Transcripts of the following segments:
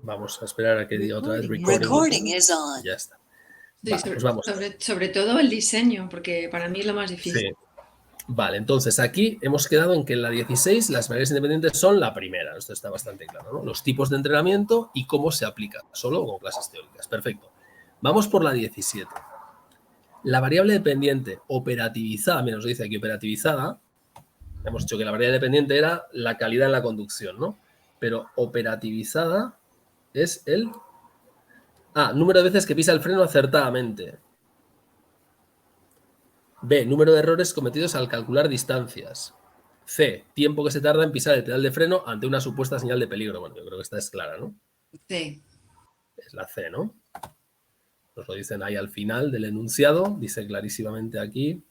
Vamos a esperar a que diga otra vez Recording is on. Ya está. Sí, Vale, pues vamos. sobre todo el diseño, porque para mí es lo más difícil. Sí. Vale, entonces aquí hemos quedado en que en la 16 las variables independientes son la primera. Esto está bastante claro, ¿no? Los tipos de entrenamiento y cómo se aplica, solo con clases teóricas. Perfecto. Vamos por la 17. La variable dependiente operativizada, mira, nos dice aquí operativizada. Hemos dicho que la variable dependiente era la calidad en la conducción, ¿no? Pero operativizada es el... número de veces que pisa el freno acertadamente. B, número de errores cometidos al calcular distancias. C, tiempo que se tarda en pisar el pedal de freno ante una supuesta señal de peligro. Bueno, yo creo que esta es clara, ¿no? Sí. Es la C, ¿no? Nos lo dicen ahí al final del enunciado, dice clarísimamente aquí.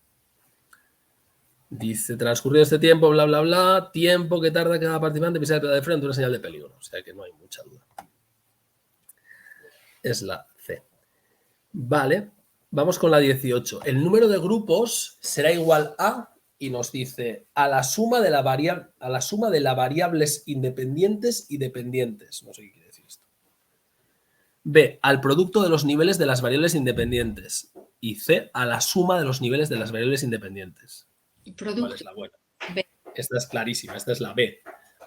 Dice, transcurrido este tiempo, bla, bla, bla, tiempo que tarda cada participante en pisar el pedal de freno ante una señal de peligro. O sea que no hay mucha duda. Es la C. Vale, vamos con la 18. El número de grupos será igual a, y nos dice, a la suma de las variables independientes y dependientes. No sé qué quiere decir esto. B, al producto de los niveles de las variables independientes. Y C, a la suma de los niveles de las variables independientes. Producto. ¿Cuál es la buena? B. Esta es clarísima, esta es la B.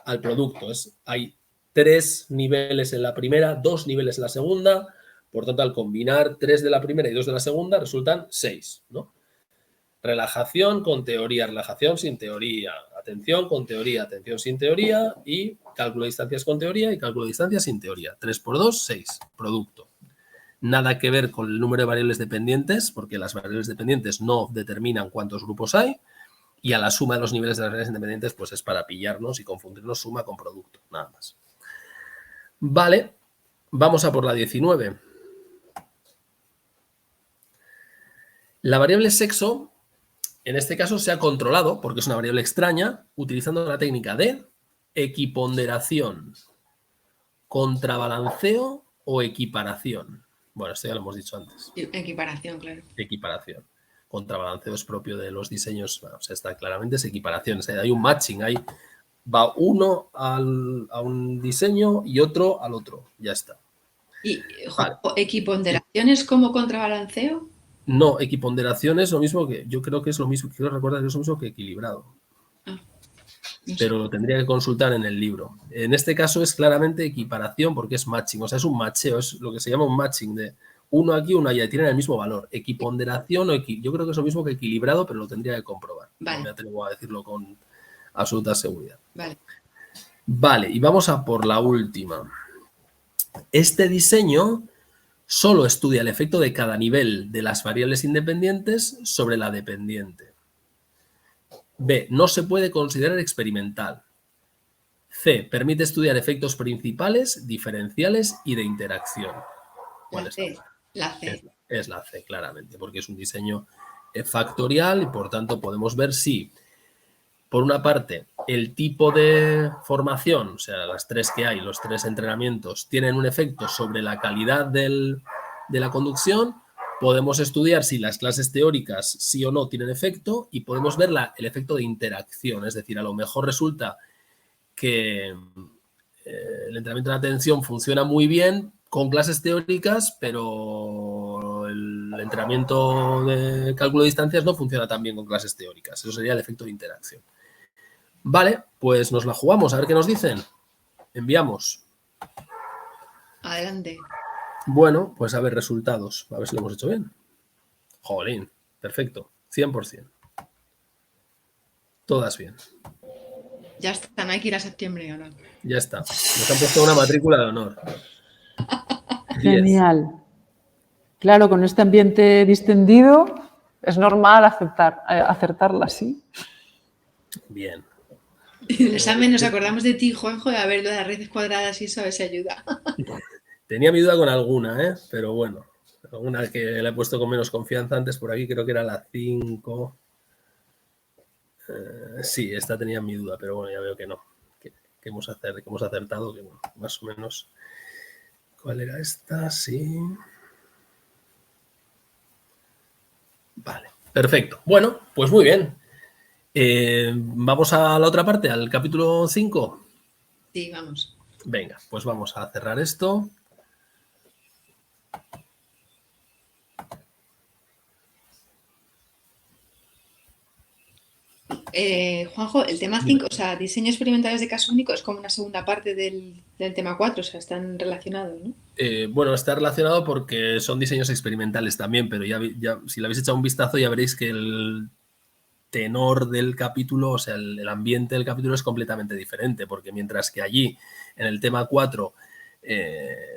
Al producto. Hay 3 niveles en la primera, 2 niveles en la segunda. Por tanto, al combinar 3 de la primera y 2 de la segunda, resultan 6, ¿no? Relajación con teoría, relajación sin teoría. Atención con teoría, atención sin teoría. Y cálculo de distancias con teoría y cálculo de distancias sin teoría. 3 por 2, 6. Producto. Nada que ver con el número de variables dependientes, porque las variables dependientes no determinan cuántos grupos hay. Y a la suma de los niveles de las variables independientes, pues es para pillarnos y confundirnos suma con producto, nada más. Vale, vamos a por la 19. La variable sexo, en este caso, se ha controlado, porque es una variable extraña, utilizando la técnica de equiponderación, contrabalanceo o equiparación. Bueno, esto ya lo hemos dicho antes. Equiparación, claro. Equiparación. Contrabalanceo es propio de los diseños, bueno, o sea, está claramente es equiparación. O sea, hay un matching, va uno a un diseño y otro al otro. Ya está. ¿Y vale. equiponderación es como contrabalanceo? No, equiponderación es lo mismo que... Yo creo que es lo mismo, quiero recordar que es lo mismo que equilibrado. No sé. Pero lo tendría que consultar en el libro. En este caso es claramente equiparación porque es matching. O sea, es un macheo, es lo que se llama un matching de uno aquí, uno allá. Tienen el mismo valor. Equiponderación yo creo que es lo mismo que equilibrado, pero lo tendría que comprobar. Vale. No me atrevo a decirlo con absoluta seguridad. Vale. Vale, y vamos a por la última. Este diseño solo estudia el efecto de cada nivel de las variables independientes sobre la dependiente. B, no se puede considerar experimental. C, permite estudiar efectos principales, diferenciales y de interacción. ¿Cuál es la buena? La C. Es la C, claramente, porque es un diseño factorial y por tanto podemos ver si, por una parte, el tipo de formación, o sea, las 3 que hay, los 3 entrenamientos, tienen un efecto sobre la calidad de la conducción. Podemos estudiar si las clases teóricas sí o no tienen efecto y podemos ver el efecto de interacción. Es decir, a lo mejor resulta que el entrenamiento de atención funciona muy bien con clases teóricas, pero el entrenamiento de cálculo de distancias no funciona tan bien con clases teóricas. Eso sería el efecto de interacción. Vale, pues nos la jugamos. A ver qué nos dicen. Enviamos. Adelante. Bueno, pues a ver resultados. A ver si lo hemos hecho bien. Jolín, perfecto. 100%. Todas bien. Ya está, no hay que ir a septiembre, ¿o no? Ya está. Nos han puesto una matrícula de honor. Genial. Claro, con este ambiente distendido es normal acertarla, ¿sí? Bien. En el examen nos acordamos de ti, Juanjo, de ver lo de las raíces cuadradas y eso, a ver si ayuda. Tenía mi duda con alguna, pero bueno. Alguna que le he puesto con menos confianza antes por aquí, creo que era la 5. Sí, esta tenía mi duda, pero bueno, ya veo que no. Que hemos acertado, que bueno, más o menos. ¿Cuál era esta? Sí. Vale, perfecto. Bueno, pues muy bien. Vamos a la otra parte, al capítulo 5. Sí, vamos. Venga, pues vamos a cerrar esto. Juanjo, el tema 5, o sea, diseños experimentales de caso único es como una segunda parte del tema 4, o sea, están relacionados, ¿no? Bueno, está relacionado porque son diseños experimentales también, pero ya si le habéis echado un vistazo ya veréis que el tenor del capítulo, o sea, el ambiente del capítulo es completamente diferente, porque mientras que allí, en el tema 4,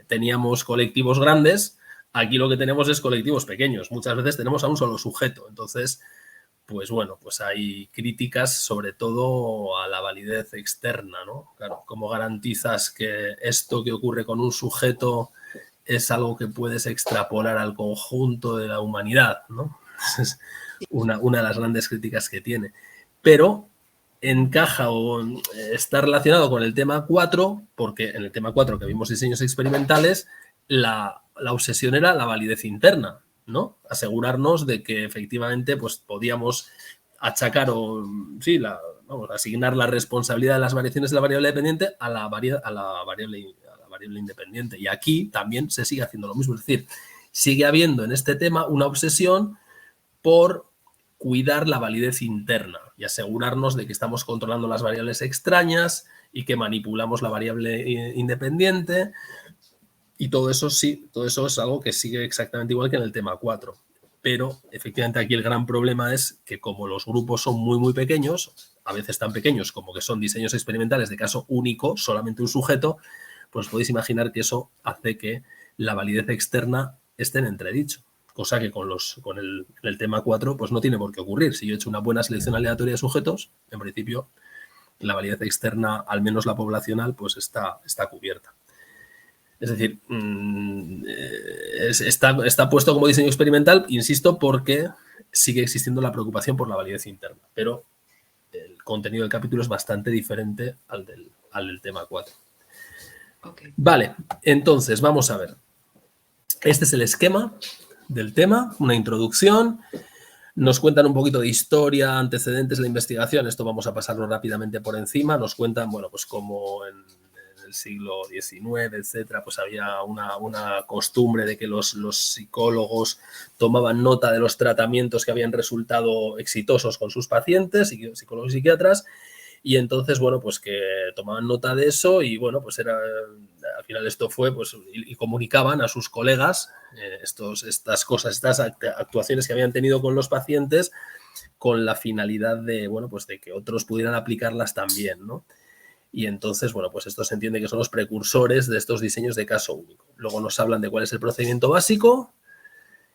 teníamos colectivos grandes, aquí lo que tenemos es colectivos pequeños. Muchas veces tenemos a un solo sujeto, entonces, pues bueno, pues hay críticas sobre todo a la validez externa, ¿no? Claro, ¿cómo garantizas que esto que ocurre con un sujeto es algo que puedes extrapolar al conjunto de la humanidad, ¿no? Es una de las grandes críticas que tiene. Pero encaja o está relacionado con el tema 4, porque en el tema 4 que vimos diseños experimentales, la obsesión era la validez interna, ¿no? Asegurarnos de que efectivamente pues, podíamos achacar o sí, asignar la responsabilidad de las variaciones de la variable dependiente a la variable independiente. Y aquí también se sigue haciendo lo mismo, es decir, sigue habiendo en este tema una obsesión por cuidar la validez interna y asegurarnos de que estamos controlando las variables extrañas y que manipulamos la variable independiente. Y todo eso sí, todo eso es algo que sigue exactamente igual que en el tema 4. Pero efectivamente aquí el gran problema es que como los grupos son muy, muy pequeños, a veces tan pequeños como que son diseños experimentales de caso único, solamente un sujeto, pues podéis imaginar que eso hace que la validez externa esté en entredicho. Cosa que con el tema 4 pues no tiene por qué ocurrir. Si yo he hecho una buena selección aleatoria de sujetos, en principio la validez externa, al menos la poblacional, pues está cubierta. Es decir, está puesto como diseño experimental, insisto, porque sigue existiendo la preocupación por la validez interna. Pero el contenido del capítulo es bastante diferente al del tema 4. Okay. Vale, entonces vamos a ver. Este es el esquema del tema, una introducción. Nos cuentan un poquito de historia, antecedentes de la investigación. Esto vamos a pasarlo rápidamente por encima. Nos cuentan, bueno, pues como en el siglo XIX, etcétera, pues había una costumbre de que los psicólogos tomaban nota de los tratamientos que habían resultado exitosos con sus pacientes, psicólogos y psiquiatras, y entonces, bueno, pues que tomaban nota de eso y, bueno, pues al final esto fue, pues, y comunicaban a sus colegas estas cosas, estas actuaciones que habían tenido con los pacientes con la finalidad de, bueno, pues de que otros pudieran aplicarlas también, ¿no? Y entonces, bueno, pues esto se entiende que son los precursores de estos diseños de caso único. Luego nos hablan de cuál es el procedimiento básico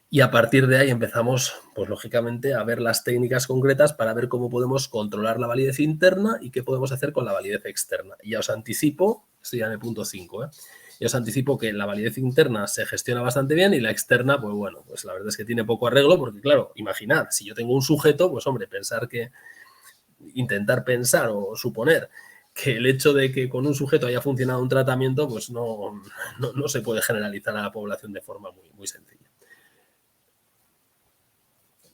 y a partir de ahí empezamos, pues lógicamente, a ver las técnicas concretas para ver cómo podemos controlar la validez interna y qué podemos hacer con la validez externa. Y ya os anticipo, estoy ya en el punto 5, ya os anticipo que la validez interna se gestiona bastante bien y la externa, pues bueno, pues la verdad es que tiene poco arreglo porque, claro, imaginad, si yo tengo un sujeto, pues hombre, intentar pensar o suponer que el hecho de que con un sujeto haya funcionado un tratamiento, pues no se puede generalizar a la población de forma muy, muy sencilla.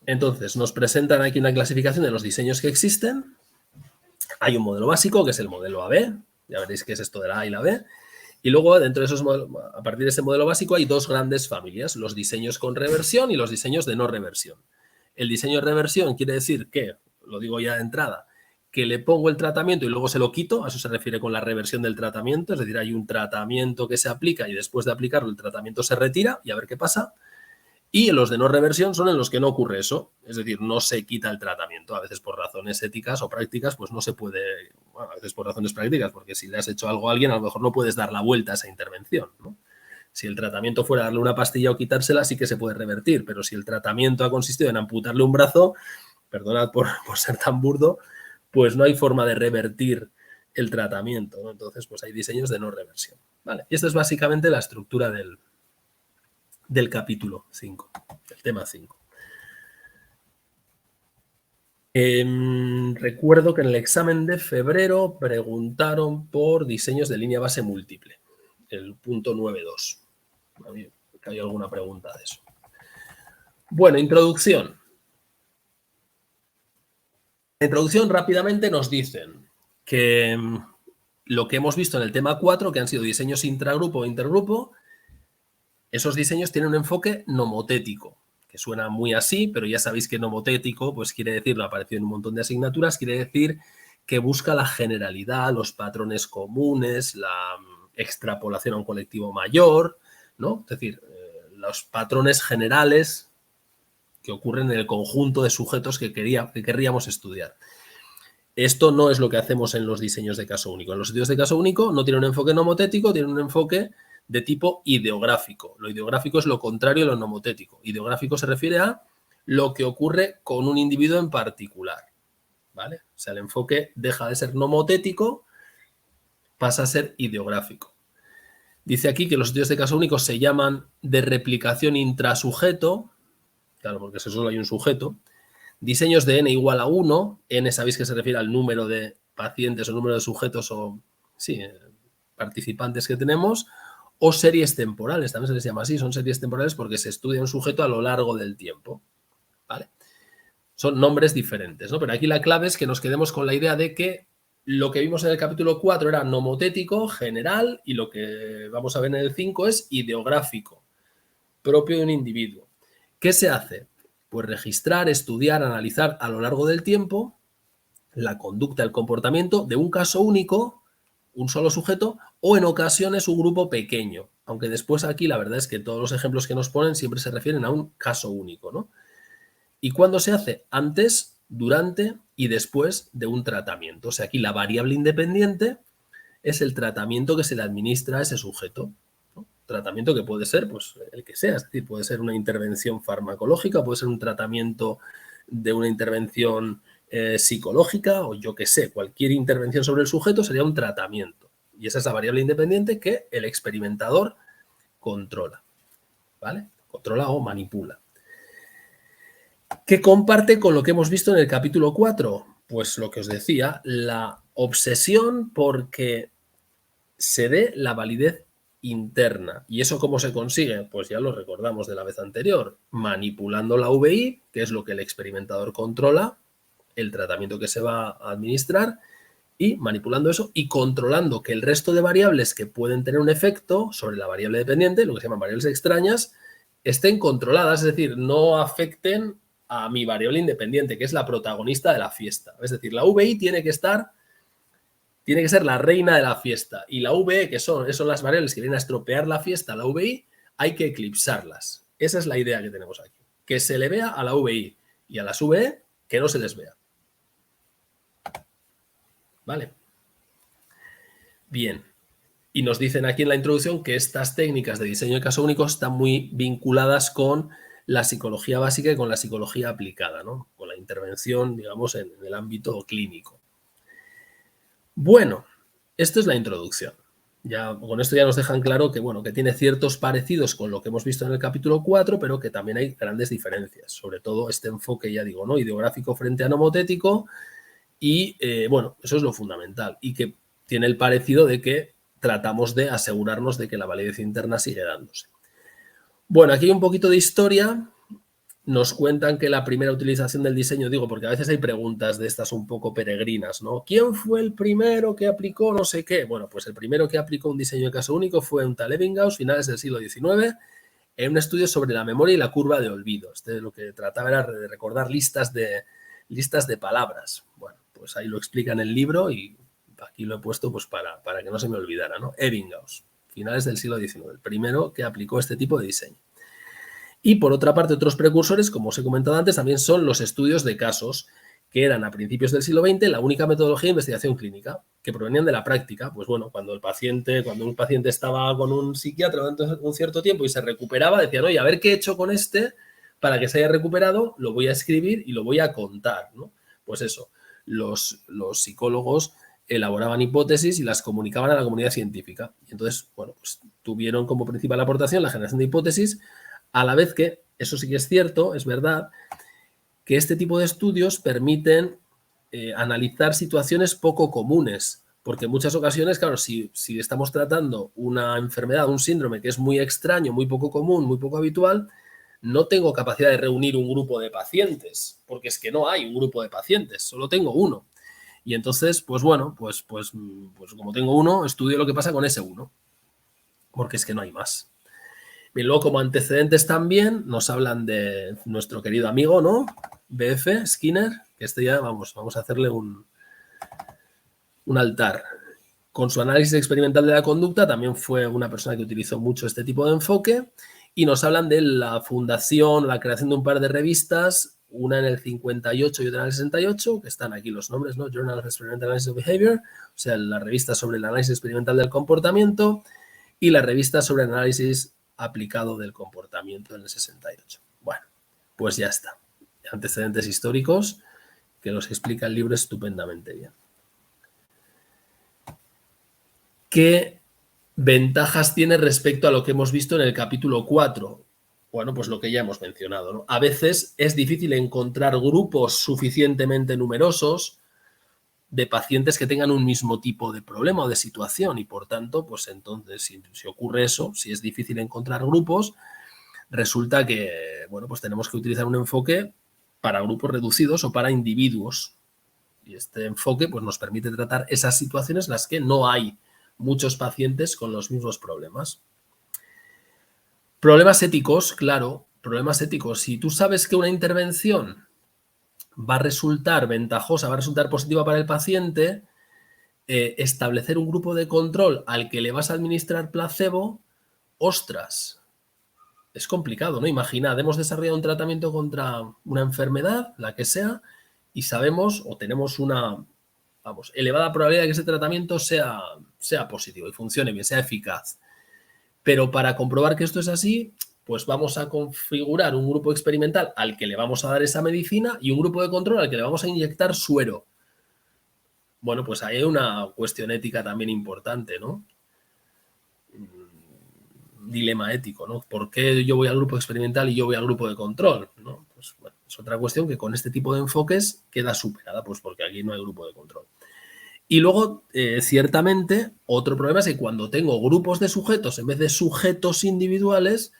Entonces, nos presentan aquí una clasificación de los diseños que existen. Hay un modelo básico, que es el modelo AB. Ya veréis qué es esto de la A y la B. Y luego, dentro de esos modelos, a partir de este modelo básico, hay dos grandes familias, los diseños con reversión y los diseños de no reversión. El diseño de reversión quiere decir que, lo digo ya de entrada, que le pongo el tratamiento y luego se lo quito, a eso se refiere con la reversión del tratamiento, es decir, hay un tratamiento que se aplica y después de aplicarlo el tratamiento se retira y a ver qué pasa. Y los de no reversión son en los que no ocurre eso, es decir, no se quita el tratamiento, a veces por razones éticas o prácticas, pues no se puede, bueno, a veces por razones prácticas, porque si le has hecho algo a alguien, a lo mejor no puedes dar la vuelta a esa intervención, ¿no? Si el tratamiento fuera darle una pastilla o quitársela, sí que se puede revertir, pero si el tratamiento ha consistido en amputarle un brazo, perdonad por ser tan burdo, pues no hay forma de revertir el tratamiento, ¿no? Entonces, pues hay diseños de no reversión, ¿vale? Y esta es básicamente la estructura del capítulo 5, del tema 5. Recuerdo que en el examen de febrero preguntaron por diseños de línea base múltiple, el punto 9.2. A mí hay alguna pregunta de eso. Bueno, introducción. En introducción rápidamente nos dicen que lo que hemos visto en el tema 4, que han sido diseños intragrupo o intergrupo, esos diseños tienen un enfoque nomotético, que suena muy así, pero ya sabéis que nomotético pues quiere decir, lo ha aparecido en un montón de asignaturas, quiere decir que busca la generalidad, los patrones comunes, la extrapolación a un colectivo mayor, ¿no? Es decir, los patrones generales que ocurren en el conjunto de sujetos que querríamos estudiar. Esto no es lo que hacemos en los diseños de caso único. En los estudios de caso único no tiene un enfoque nomotético, tiene un enfoque de tipo ideográfico. Lo ideográfico es lo contrario a lo nomotético. Ideográfico se refiere a lo que ocurre con un individuo en particular, ¿vale? O sea, el enfoque deja de ser nomotético, pasa a ser ideográfico. Dice aquí que los estudios de caso único se llaman de replicación intrasujeto, claro, porque solo hay un sujeto. Diseños de n igual a 1, n sabéis que se refiere al número de pacientes o número de sujetos o participantes que tenemos, o series temporales, también se les llama así, son series temporales porque se estudia un sujeto a lo largo del tiempo, ¿vale? Son nombres diferentes, ¿no? Pero aquí la clave es que nos quedemos con la idea de que lo que vimos en el capítulo 4 era nomotético, general, y lo que vamos a ver en el 5 es ideográfico, propio de un individuo. ¿Qué se hace? Pues registrar, estudiar, analizar a lo largo del tiempo la conducta, el comportamiento de un caso único, un solo sujeto, o en ocasiones un grupo pequeño. Aunque después aquí la verdad es que todos los ejemplos que nos ponen siempre se refieren a un caso único, ¿no? ¿Y cuándo se hace? Antes, durante y después de un tratamiento. O sea, aquí la variable independiente es el tratamiento que se le administra a ese sujeto. Tratamiento que puede ser pues el que sea, es decir, puede ser una intervención farmacológica, puede ser un tratamiento de una intervención psicológica o yo que sé, cualquier intervención sobre el sujeto sería un tratamiento. Y esa es la variable independiente que el experimentador controla, ¿vale? Controla o manipula. ¿Qué comparte con lo que hemos visto en el capítulo 4? Pues lo que os decía, la obsesión porque se dé la validez interna. ¿Y eso cómo se consigue? Pues ya lo recordamos de la vez anterior, manipulando la VI, que es lo que el experimentador controla, el tratamiento que se va a administrar, y manipulando eso y controlando que el resto de variables que pueden tener un efecto sobre la variable dependiente, lo que se llaman variables extrañas, estén controladas, es decir, no afecten a mi variable independiente, que es la protagonista de la fiesta. Es decir, la VI tiene que ser la reina de la fiesta. Y la VE, que son las variables que vienen a estropear la fiesta, la VI, hay que eclipsarlas. Esa es la idea que tenemos aquí. Que se le vea a la VI y a las VE que no se les vea. ¿Vale? Bien. Y nos dicen aquí en la introducción que estas técnicas de diseño de caso único están muy vinculadas con la psicología básica y con la psicología aplicada, ¿no? Con la intervención, digamos, en el ámbito clínico. Bueno, esto es la introducción. Ya, con esto ya nos dejan claro que, bueno, que tiene ciertos parecidos con lo que hemos visto en el capítulo 4, pero que también hay grandes diferencias. Sobre todo este enfoque, ya digo, ¿no? Ideográfico frente a nomotético y, bueno, eso es lo fundamental. Y que tiene el parecido de que tratamos de asegurarnos de que la validez interna sigue dándose. Bueno, aquí hay un poquito de historia. Nos cuentan que la primera utilización del diseño, digo, porque a veces hay preguntas de estas un poco peregrinas, ¿no? ¿Quién fue el primero que aplicó no sé qué? Bueno, pues el primero que aplicó un diseño de caso único fue un tal Ebbinghaus, finales del siglo XIX, en un estudio sobre la memoria y la curva de olvido. Lo que trataba era de recordar listas de palabras. Bueno, pues ahí lo explica en el libro y aquí lo he puesto pues para que no se me olvidara, ¿no? Ebbinghaus, finales del siglo XIX, el primero que aplicó este tipo de diseño. Y por otra parte, otros precursores, como os he comentado antes, también son los estudios de casos, que eran a principios del siglo XX la única metodología de investigación clínica, que provenían de la práctica. Pues bueno, cuando un paciente estaba con un psiquiatra durante un cierto tiempo y se recuperaba, decían, oye, a ver qué he hecho con este para que se haya recuperado, lo voy a escribir y lo voy a contar, ¿no? Pues eso, los psicólogos elaboraban hipótesis y las comunicaban a la comunidad científica. Y entonces, bueno, pues tuvieron como principal aportación la generación de hipótesis, a la vez que, eso sí que es cierto, es verdad, que este tipo de estudios permiten analizar situaciones poco comunes, porque en muchas ocasiones, claro, si estamos tratando una enfermedad, un síndrome que es muy extraño, muy poco común, muy poco habitual, no tengo capacidad de reunir un grupo de pacientes, porque es que no hay un grupo de pacientes, solo tengo uno. Y entonces, pues bueno, pues como tengo uno, estudio lo que pasa con ese uno, porque es que no hay más. Y luego, como antecedentes también, nos hablan de nuestro querido amigo, ¿no? BF, Skinner, que ya vamos a hacerle un altar. Con su análisis experimental de la conducta, también fue una persona que utilizó mucho este tipo de enfoque, y nos hablan de la fundación, la creación de un par de revistas, una en el 58 y otra en el 68, que están aquí los nombres, ¿no? Journal of Experimental Analysis of Behavior, o sea, la revista sobre el análisis experimental del comportamiento, y la revista sobre el análisis aplicado del comportamiento en el 68. Bueno, pues ya está. Antecedentes históricos que los explica el libro estupendamente bien. ¿Qué ventajas tiene respecto a lo que hemos visto en el capítulo 4? Bueno, pues lo que ya hemos mencionado, ¿no? A veces es difícil encontrar grupos suficientemente numerosos de pacientes que tengan un mismo tipo de problema o de situación y, por tanto, pues entonces, si ocurre eso, si es difícil encontrar grupos, resulta que, bueno, pues tenemos que utilizar un enfoque para grupos reducidos o para individuos. Y este enfoque, pues, nos permite tratar esas situaciones en las que no hay muchos pacientes con los mismos problemas. Problemas éticos, claro, problemas éticos. Si tú sabes que una intervención va a resultar ventajosa, va a resultar positiva para el paciente, establecer un grupo de control al que le vas a administrar placebo, ostras, es complicado, ¿no? Imaginad, hemos desarrollado un tratamiento contra una enfermedad, la que sea, y sabemos o tenemos una, elevada probabilidad de que ese tratamiento sea positivo y funcione bien, sea eficaz. Pero para comprobar que esto es así, pues vamos a configurar un grupo experimental al que le vamos a dar esa medicina y un grupo de control al que le vamos a inyectar suero. Bueno, pues ahí hay una cuestión ética también importante, ¿no? Dilema ético, ¿no? ¿Por qué yo voy al grupo experimental y yo voy al grupo de control? ¿No? Pues bueno, es otra cuestión que con este tipo de enfoques queda superada, pues porque aquí no hay grupo de control. Y luego, ciertamente, otro problema es que cuando tengo grupos de sujetos en vez de sujetos individuales,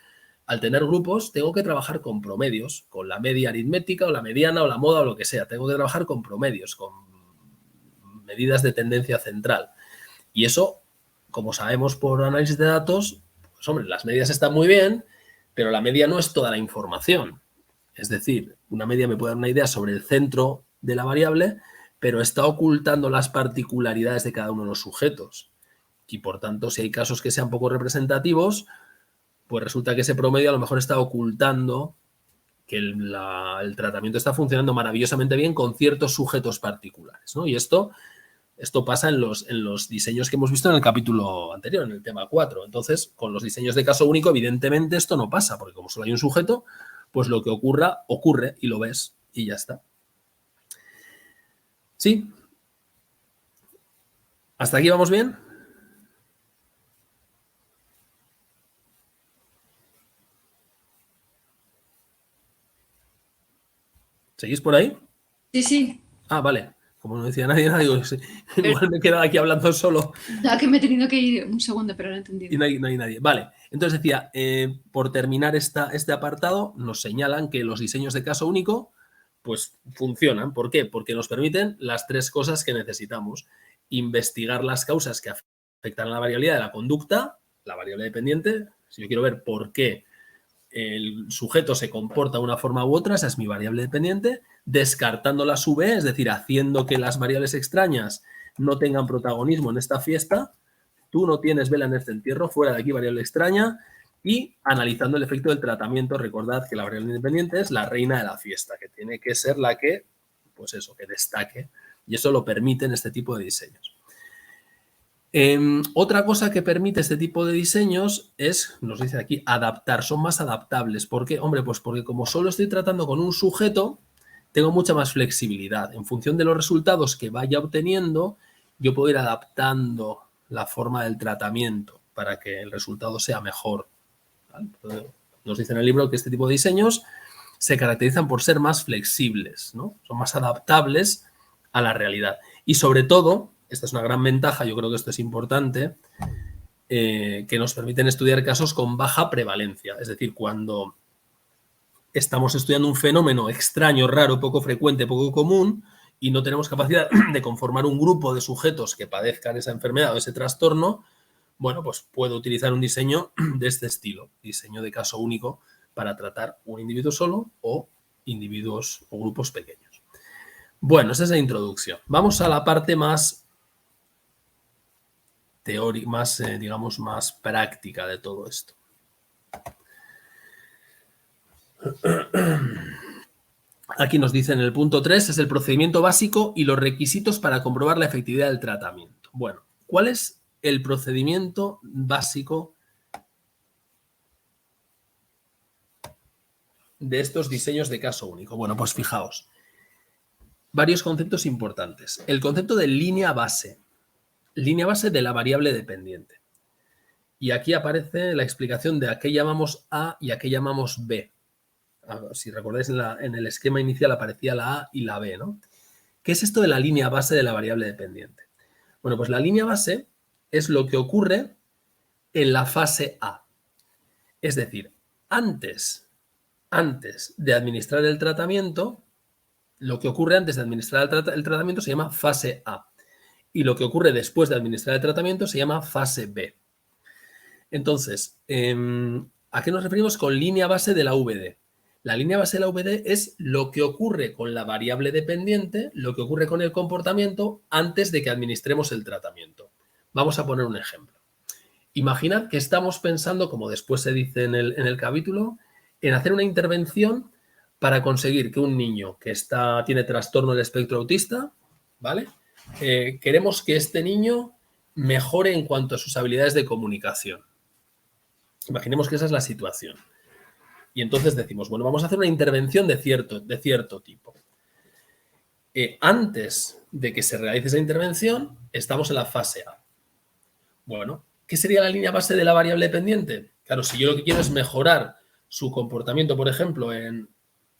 al tener grupos tengo que trabajar con promedios, con la media aritmética o la mediana o la moda o lo que sea. Tengo que trabajar con promedios, con medidas de tendencia central. Y eso, como sabemos por análisis de datos, pues hombre, las medias están muy bien, pero la media no es toda la información. Es decir, una media me puede dar una idea sobre el centro de la variable, pero está ocultando las particularidades de cada uno de los sujetos. Y por tanto, si hay casos que sean poco representativos, pues resulta que ese promedio a lo mejor está ocultando que el tratamiento está funcionando maravillosamente bien con ciertos sujetos particulares, ¿no? Y esto pasa en los diseños que hemos visto en el capítulo anterior, en el tema 4. Entonces, con los diseños de caso único, evidentemente esto no pasa, porque como solo hay un sujeto, pues lo que ocurre y lo ves y ya está. ¿Sí? ¿Hasta aquí vamos bien? ¿Seguís por ahí? Sí, sí. Ah, vale. Como no decía nadie, digo, sí, igual me he quedado aquí hablando solo. No, que me he tenido que ir un segundo, pero no he entendido. Y no hay nadie. Vale, entonces decía, por terminar este apartado, nos señalan que los diseños de caso único pues funcionan. ¿Por qué? Porque nos permiten las tres cosas que necesitamos. Investigar las causas que afectan a la variabilidad de la conducta, la variable dependiente. Si yo quiero ver por qué el sujeto se comporta de una forma u otra, esa es mi variable dependiente, descartando la sub B, es decir, haciendo que las variables extrañas no tengan protagonismo en esta fiesta. Tú no tienes vela en este entierro, fuera de aquí variable extraña, y analizando el efecto del tratamiento. Recordad que la variable independiente es la reina de la fiesta, que tiene que ser la que, pues eso, que destaque, y eso lo permiten este tipo de diseños. Otra cosa que permite este tipo de diseños es, nos dice aquí, adaptar, son más adaptables. ¿Por qué? Hombre, pues porque como solo estoy tratando con un sujeto, tengo mucha más flexibilidad. En función de los resultados que vaya obteniendo, yo puedo ir adaptando la forma del tratamiento para que el resultado sea mejor. ¿Vale? Nos dice en el libro que este tipo de diseños se caracterizan por ser más flexibles, ¿no? Son más adaptables a la realidad. Y sobre todo, esta es una gran ventaja, yo creo que esto es importante, que nos permiten estudiar casos con baja prevalencia. Es decir, cuando estamos estudiando un fenómeno extraño, raro, poco frecuente, poco común, y no tenemos capacidad de conformar un grupo de sujetos que padezcan esa enfermedad o ese trastorno, bueno, pues puedo utilizar un diseño de este estilo, diseño de caso único para tratar un individuo solo o individuos o grupos pequeños. Bueno, esa es la introducción. Vamos a la parte más teórica, más, digamos, más práctica de todo esto. Aquí nos dice en el punto 3, es el procedimiento básico y los requisitos para comprobar la efectividad del tratamiento. Bueno, ¿cuál es el procedimiento básico de estos diseños de caso único? Bueno, pues fijaos, varios conceptos importantes. El concepto de línea base de la variable dependiente. Y aquí aparece la explicación de a qué llamamos A y a qué llamamos B. Si recordáis, en el esquema inicial aparecía la A y la B, ¿no? ¿Qué es esto de la línea base de la variable dependiente? Bueno, pues la línea base es lo que ocurre en la fase A. Es decir, antes de administrar el tratamiento, lo que ocurre antes de administrar el tratamiento se llama fase A. Y lo que ocurre después de administrar el tratamiento se llama fase B. Entonces, ¿a qué nos referimos con línea base de la VD? La línea base de la VD es lo que ocurre con la variable dependiente, lo que ocurre con el comportamiento antes de que administremos el tratamiento. Vamos a poner un ejemplo. Imaginad que estamos pensando, como después se dice en el capítulo, en hacer una intervención para conseguir que un niño que tiene trastorno del espectro autista, ¿vale? Queremos que este niño mejore en cuanto a sus habilidades de comunicación. Imaginemos que esa es la situación. Y entonces decimos, bueno, vamos a hacer una intervención de cierto tipo. Antes de que se realice esa intervención, estamos en la fase A. Bueno, ¿qué sería la línea base de la variable dependiente? Claro, si yo lo que quiero es mejorar su comportamiento, por ejemplo, en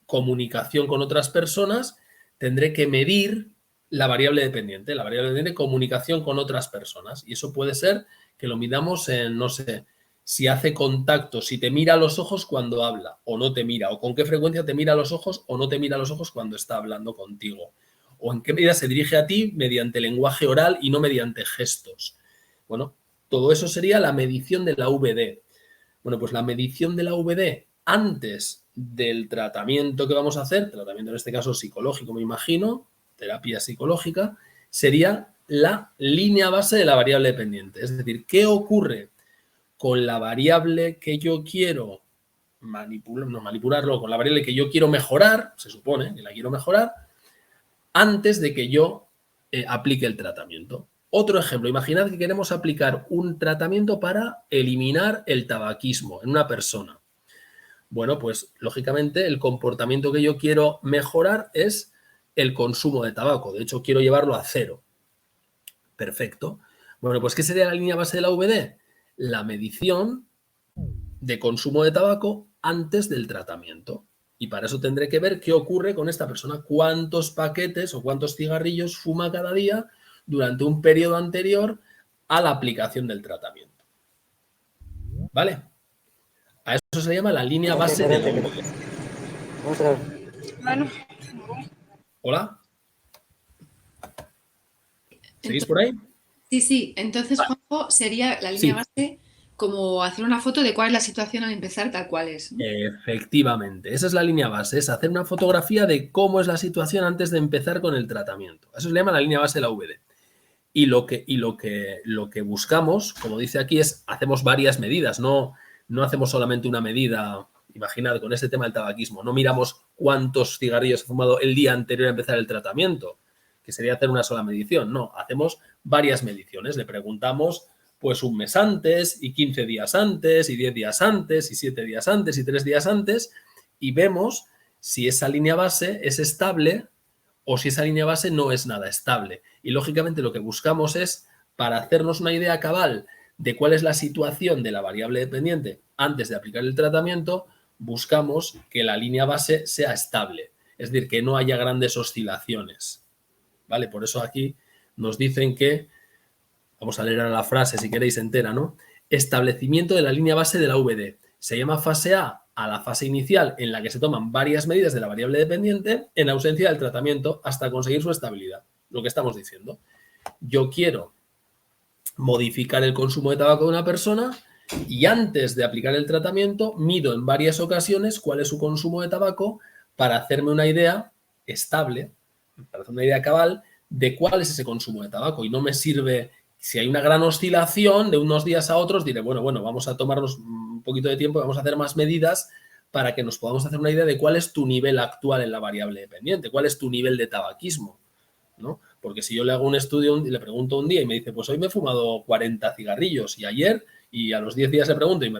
comunicación con otras personas, tendré que medir la variable dependiente. La variable dependiente, comunicación con otras personas. Y eso puede ser que lo midamos en, no sé, si hace contacto, si te mira a los ojos cuando habla o no te mira, o con qué frecuencia te mira a los ojos o no te mira a los ojos cuando está hablando contigo, o en qué medida se dirige a ti mediante lenguaje oral y no mediante gestos. Bueno, todo eso sería la medición de la VD. Bueno, pues la medición de la VD antes del tratamiento que vamos a hacer, tratamiento en este caso psicológico, me imagino, terapia psicológica, sería la línea base de la variable dependiente. Es decir, ¿qué ocurre con la variable que yo quiero manipularlo, con la variable que yo quiero mejorar, se supone que la quiero mejorar, antes de que yo aplique el tratamiento? Otro ejemplo, imaginad que queremos aplicar un tratamiento para eliminar el tabaquismo en una persona. Bueno, pues lógicamente el comportamiento que yo quiero mejorar es el consumo de tabaco. De hecho, quiero llevarlo a 0. Perfecto. Bueno, pues ¿qué sería la línea base de la VD? La medición de consumo de tabaco antes del tratamiento. Y para eso tendré que ver qué ocurre con esta persona, cuántos paquetes o cuántos cigarrillos fuma cada día durante un periodo anterior a la aplicación del tratamiento. ¿Vale? A eso se llama la línea base de la VD. ¿Hola? ¿Seguís por ahí? Sí. Entonces, Juanjo, sería la línea base como hacer una foto de cuál es la situación al empezar tal cual es, ¿no? Efectivamente, esa es la línea base, es hacer una fotografía de cómo es la situación antes de empezar con el tratamiento. Eso se llama la línea base de la VD. Y lo que buscamos, como dice aquí, es hacemos varias medidas, no hacemos solamente una medida. Imaginad, con este tema del tabaquismo, no miramos cuántos cigarrillos he fumado el día anterior a empezar el tratamiento, que sería hacer una sola medición. No, hacemos varias mediciones. Le preguntamos pues un mes antes y 15 días antes y 10 días antes y 7 días antes y 3 días antes y vemos si esa línea base es estable o si esa línea base no es nada estable. Y lógicamente lo que buscamos es, para hacernos una idea cabal de cuál es la situación de la variable dependiente antes de aplicar el tratamiento, buscamos que la línea base sea estable, es decir, que no haya grandes oscilaciones. ¿Vale? Por eso aquí nos dicen que, vamos a leer ahora la frase si queréis entera, ¿no? Establecimiento de la línea base de la VD. Se llama fase A a la fase inicial en la que se toman varias medidas de la variable dependiente en ausencia del tratamiento hasta conseguir su estabilidad. Lo que estamos diciendo. Yo quiero modificar el consumo de tabaco de una persona y antes de aplicar el tratamiento mido en varias ocasiones cuál es su consumo de tabaco para hacerme una idea estable, para hacer una idea cabal de cuál es ese consumo de tabaco. Y no me sirve, si hay una gran oscilación de unos días a otros, diré, bueno, vamos a tomarnos un poquito de tiempo, vamos a hacer más medidas para que nos podamos hacer una idea de cuál es tu nivel actual en la variable dependiente, cuál es tu nivel de tabaquismo, ¿no? Porque si yo le hago un estudio y le pregunto un día y me dice, pues hoy me he fumado 40 cigarrillos y ayer, y a los 10 días le pregunto y me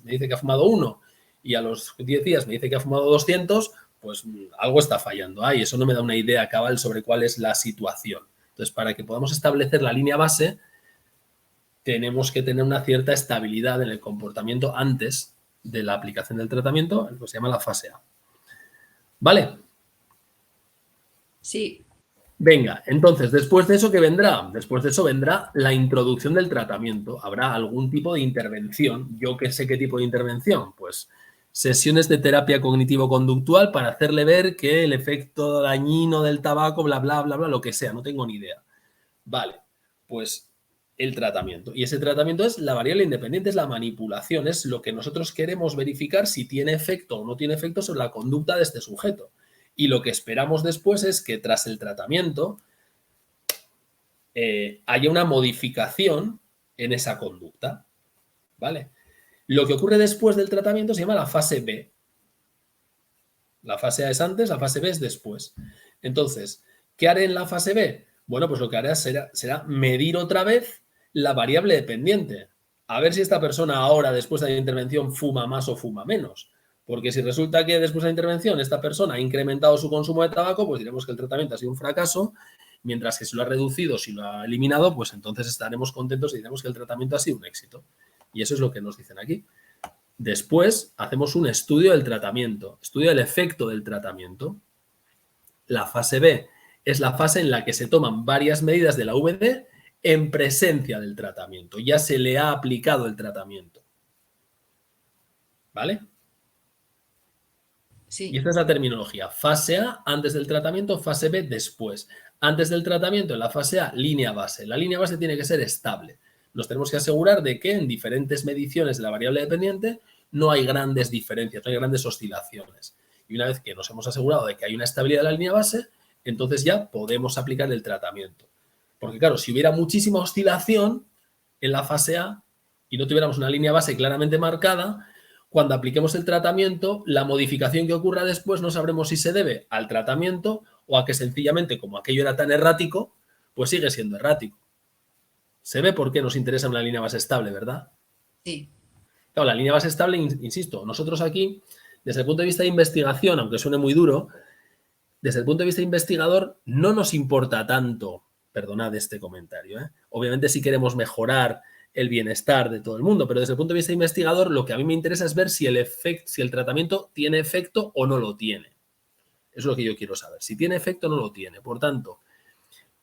dice que ha fumado 1 y a los 10 días me dice que ha fumado 200, pues algo está fallando ahí. Eso no me da una idea cabal sobre cuál es la situación. Entonces, para que podamos establecer la línea base, tenemos que tener una cierta estabilidad en el comportamiento antes de la aplicación del tratamiento, lo que se llama la fase A. ¿Vale? Sí. Venga, entonces, después de eso, ¿qué vendrá? Después de eso vendrá la introducción del tratamiento. Habrá algún tipo de intervención. ¿Yo qué sé qué tipo de intervención? Pues sesiones de terapia cognitivo-conductual para hacerle ver que el efecto dañino del tabaco, bla, bla, bla, bla, lo que sea, no tengo ni idea. Vale, pues el tratamiento. Y ese tratamiento es la variable independiente, es la manipulación, es lo que nosotros queremos verificar si tiene efecto o no tiene efecto sobre la conducta de este sujeto. Y lo que esperamos después es que tras el tratamiento haya una modificación en esa conducta, ¿vale? Lo que ocurre después del tratamiento se llama la fase B. La fase A es antes, la fase B es después. Entonces, ¿qué haré en la fase B? Bueno, pues lo que haré será medir otra vez la variable dependiente. A ver si esta persona ahora, después de la intervención, fuma más o fuma menos. Porque si resulta que después de la intervención esta persona ha incrementado su consumo de tabaco, pues diremos que el tratamiento ha sido un fracaso, mientras que si lo ha reducido, si lo ha eliminado, pues entonces estaremos contentos y diremos que el tratamiento ha sido un éxito. Y eso es lo que nos dicen aquí. Después hacemos un estudio del tratamiento, estudio del efecto del tratamiento. La fase B es la fase en la que se toman varias medidas de la VD en presencia del tratamiento. Ya se le ha aplicado el tratamiento. ¿Vale? Sí. Y esta es la terminología. Fase A antes del tratamiento, fase B después. Antes del tratamiento, en la fase A, línea base. La línea base tiene que ser estable. Nos tenemos que asegurar de que en diferentes mediciones de la variable dependiente no hay grandes diferencias, no hay grandes oscilaciones. Y una vez que nos hemos asegurado de que hay una estabilidad de la línea base, entonces ya podemos aplicar el tratamiento. Porque claro, si hubiera muchísima oscilación en la fase A y no tuviéramos una línea base claramente marcada, cuando apliquemos el tratamiento, la modificación que ocurra después no sabremos si se debe al tratamiento o a que sencillamente, como aquello era tan errático, pues sigue siendo errático. Se ve por qué nos interesa una línea base estable, ¿verdad? Sí. Claro, la línea base estable, insisto, nosotros aquí, desde el punto de vista de investigación, aunque suene muy duro, desde el punto de vista investigador no nos importa tanto, perdonad este comentario, obviamente sí queremos mejorar el bienestar de todo el mundo, pero desde el punto de vista investigador lo que a mí me interesa es ver si el tratamiento tiene efecto o no lo tiene. Eso es lo que yo quiero saber, si tiene efecto o no lo tiene. Por tanto,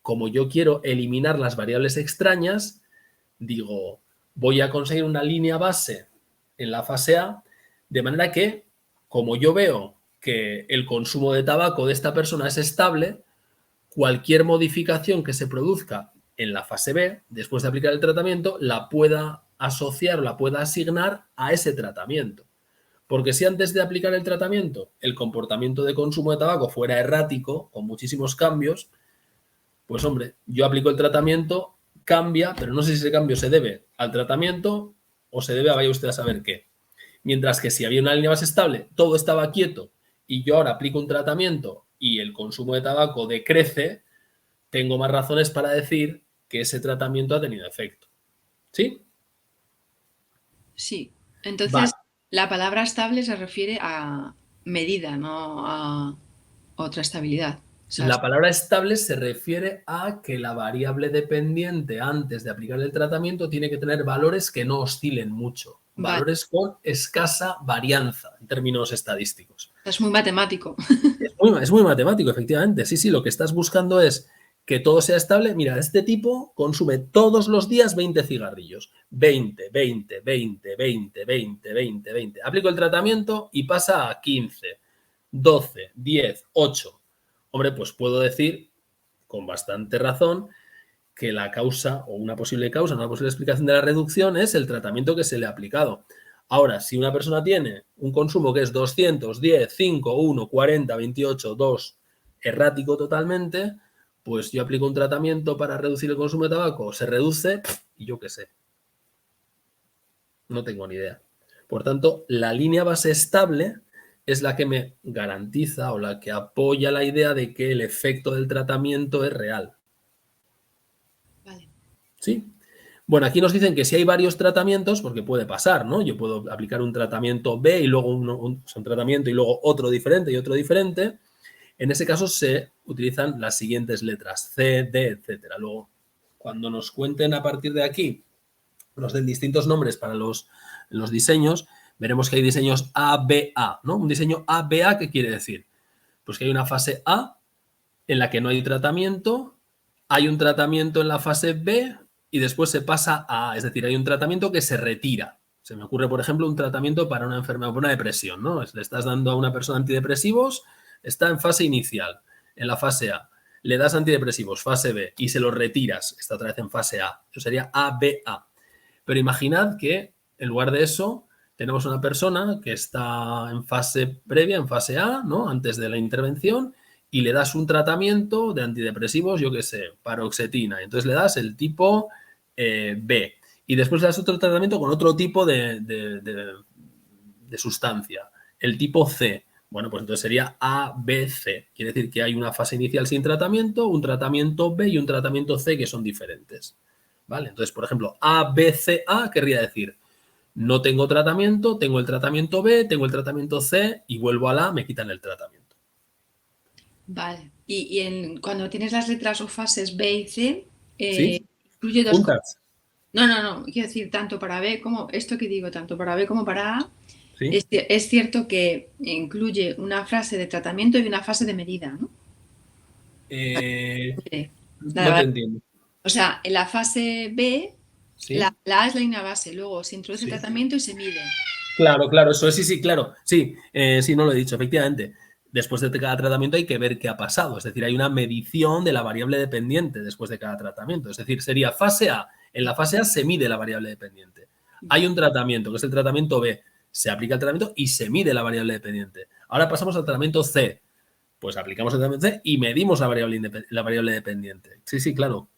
como yo quiero eliminar las variables extrañas, digo, voy a conseguir una línea base en la fase A, de manera que, como yo veo que el consumo de tabaco de esta persona es estable, cualquier modificación que se produzca en la fase B, después de aplicar el tratamiento, la pueda asociar o la pueda asignar a ese tratamiento. Porque si antes de aplicar el tratamiento el comportamiento de consumo de tabaco fuera errático, con muchísimos cambios, pues hombre, yo aplico el tratamiento, cambia, pero no sé si ese cambio se debe al tratamiento o se debe a vaya usted a saber qué. Mientras que si había una línea base estable, todo estaba quieto y yo ahora aplico un tratamiento y el consumo de tabaco decrece, tengo más razones para decir que ese tratamiento ha tenido efecto. ¿Sí? Sí. Entonces, Vale. la palabra estable se refiere a medida, no a otra estabilidad. O sea, La palabra estable se refiere a que la variable dependiente antes de aplicar el tratamiento tiene que tener valores que no oscilen mucho, vale. valores con escasa varianza en términos estadísticos. Es muy matemático. Es muy matemático, efectivamente. Sí, lo que estás buscando es que todo sea estable. Mira, este tipo consume todos los días 20 cigarrillos. 20, 20, 20, 20, 20, 20, 20. Aplico el tratamiento y pasa a 15, 12, 10, 8. Hombre, pues puedo decir con bastante razón que la causa o una posible causa, una posible explicación de la reducción es el tratamiento que se le ha aplicado. Ahora, si una persona tiene un consumo que es 210, 5, 1, 40, 28, 2, errático totalmente, pues yo aplico un tratamiento para reducir el consumo de tabaco, se reduce y yo qué sé. No tengo ni idea. Por tanto, la línea base estable es la que me garantiza o la que apoya la idea de que el efecto del tratamiento es real. Vale. ¿Sí? Bueno, aquí nos dicen que si hay varios tratamientos, porque puede pasar, ¿no? Yo puedo aplicar un tratamiento B y luego un tratamiento y luego otro diferente y otro diferente. En ese caso se utilizan las siguientes letras, C, D, etcétera. Luego, cuando nos cuenten a partir de aquí nos den distintos nombres para los diseños, veremos que hay diseños A, B, A, ¿no? Un diseño A, B, A, ¿qué quiere decir? Pues que hay una fase A en la que no hay tratamiento, hay un tratamiento en la fase B y después se pasa a A, es decir, hay un tratamiento que se retira. Se me ocurre, por ejemplo, un tratamiento para una enfermedad, para una depresión, ¿no? Le estás dando a una persona antidepresivos, está en fase inicial, en la fase A. Le das antidepresivos, fase B, y se los retiras, está otra vez en fase A. Eso sería A, B, A. Pero imaginad que, en lugar de eso, tenemos una persona que está en fase previa, en fase A, ¿no? Antes de la intervención, y le das un tratamiento de antidepresivos, yo qué sé, paroxetina. Entonces le das el tipo B. Y después le das otro tratamiento con otro tipo de sustancia, el tipo C. Bueno, pues entonces sería A, B, C. Quiere decir que hay una fase inicial sin tratamiento, un tratamiento B y un tratamiento C que son diferentes. ¿Vale? Entonces, por ejemplo, A, B, C, A querría decir no tengo tratamiento, tengo el tratamiento B, tengo el tratamiento C y vuelvo al A, me quitan el tratamiento. Vale. Cuando tienes las letras o fases B y C, ¿Sí? incluye dos cosas. ¿Juntas? No. Quiero decir, tanto para B como, esto que digo, tanto para B como para A, ¿Sí? es cierto que incluye una fase de tratamiento y una fase de medida, ¿no? No te entiendo. O sea, en la fase B, ¿Sí? la A es la línea base, luego se introduce Sí. el tratamiento y se mide. Claro, eso es, sí, claro. Sí, sí, no lo he dicho, efectivamente. Después de cada tratamiento hay que ver qué ha pasado. Es decir, hay una medición de la variable dependiente después de cada tratamiento. Es decir, sería fase A. En la fase A se mide la variable dependiente. Hay un tratamiento, que es el tratamiento B. Se aplica el tratamiento y se mide la variable dependiente. Ahora pasamos al tratamiento C. Pues aplicamos el tratamiento C y medimos la variable dependiente. Sí, claro.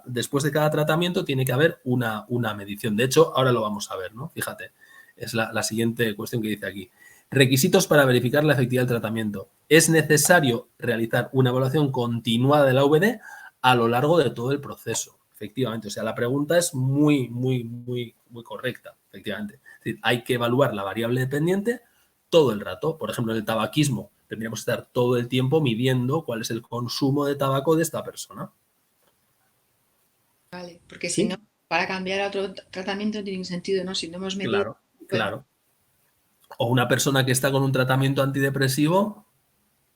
Después de cada tratamiento tiene que haber una medición. De hecho, ahora lo vamos a ver, ¿no? Fíjate. Es la siguiente cuestión que dice aquí. Requisitos para verificar la efectividad del tratamiento. Es necesario realizar una evaluación continuada de la VD a lo largo de todo el proceso. Efectivamente, o sea, la pregunta es muy correcta, efectivamente. Es decir, hay que evaluar la variable dependiente todo el rato. Por ejemplo, en el tabaquismo tendríamos que estar todo el tiempo midiendo cuál es el consumo de tabaco de esta persona. Vale, porque ¿Sí? si no, para cambiar a otro tratamiento no tiene sentido, ¿no? Si no hemos medido. Claro. O una persona que está con un tratamiento antidepresivo,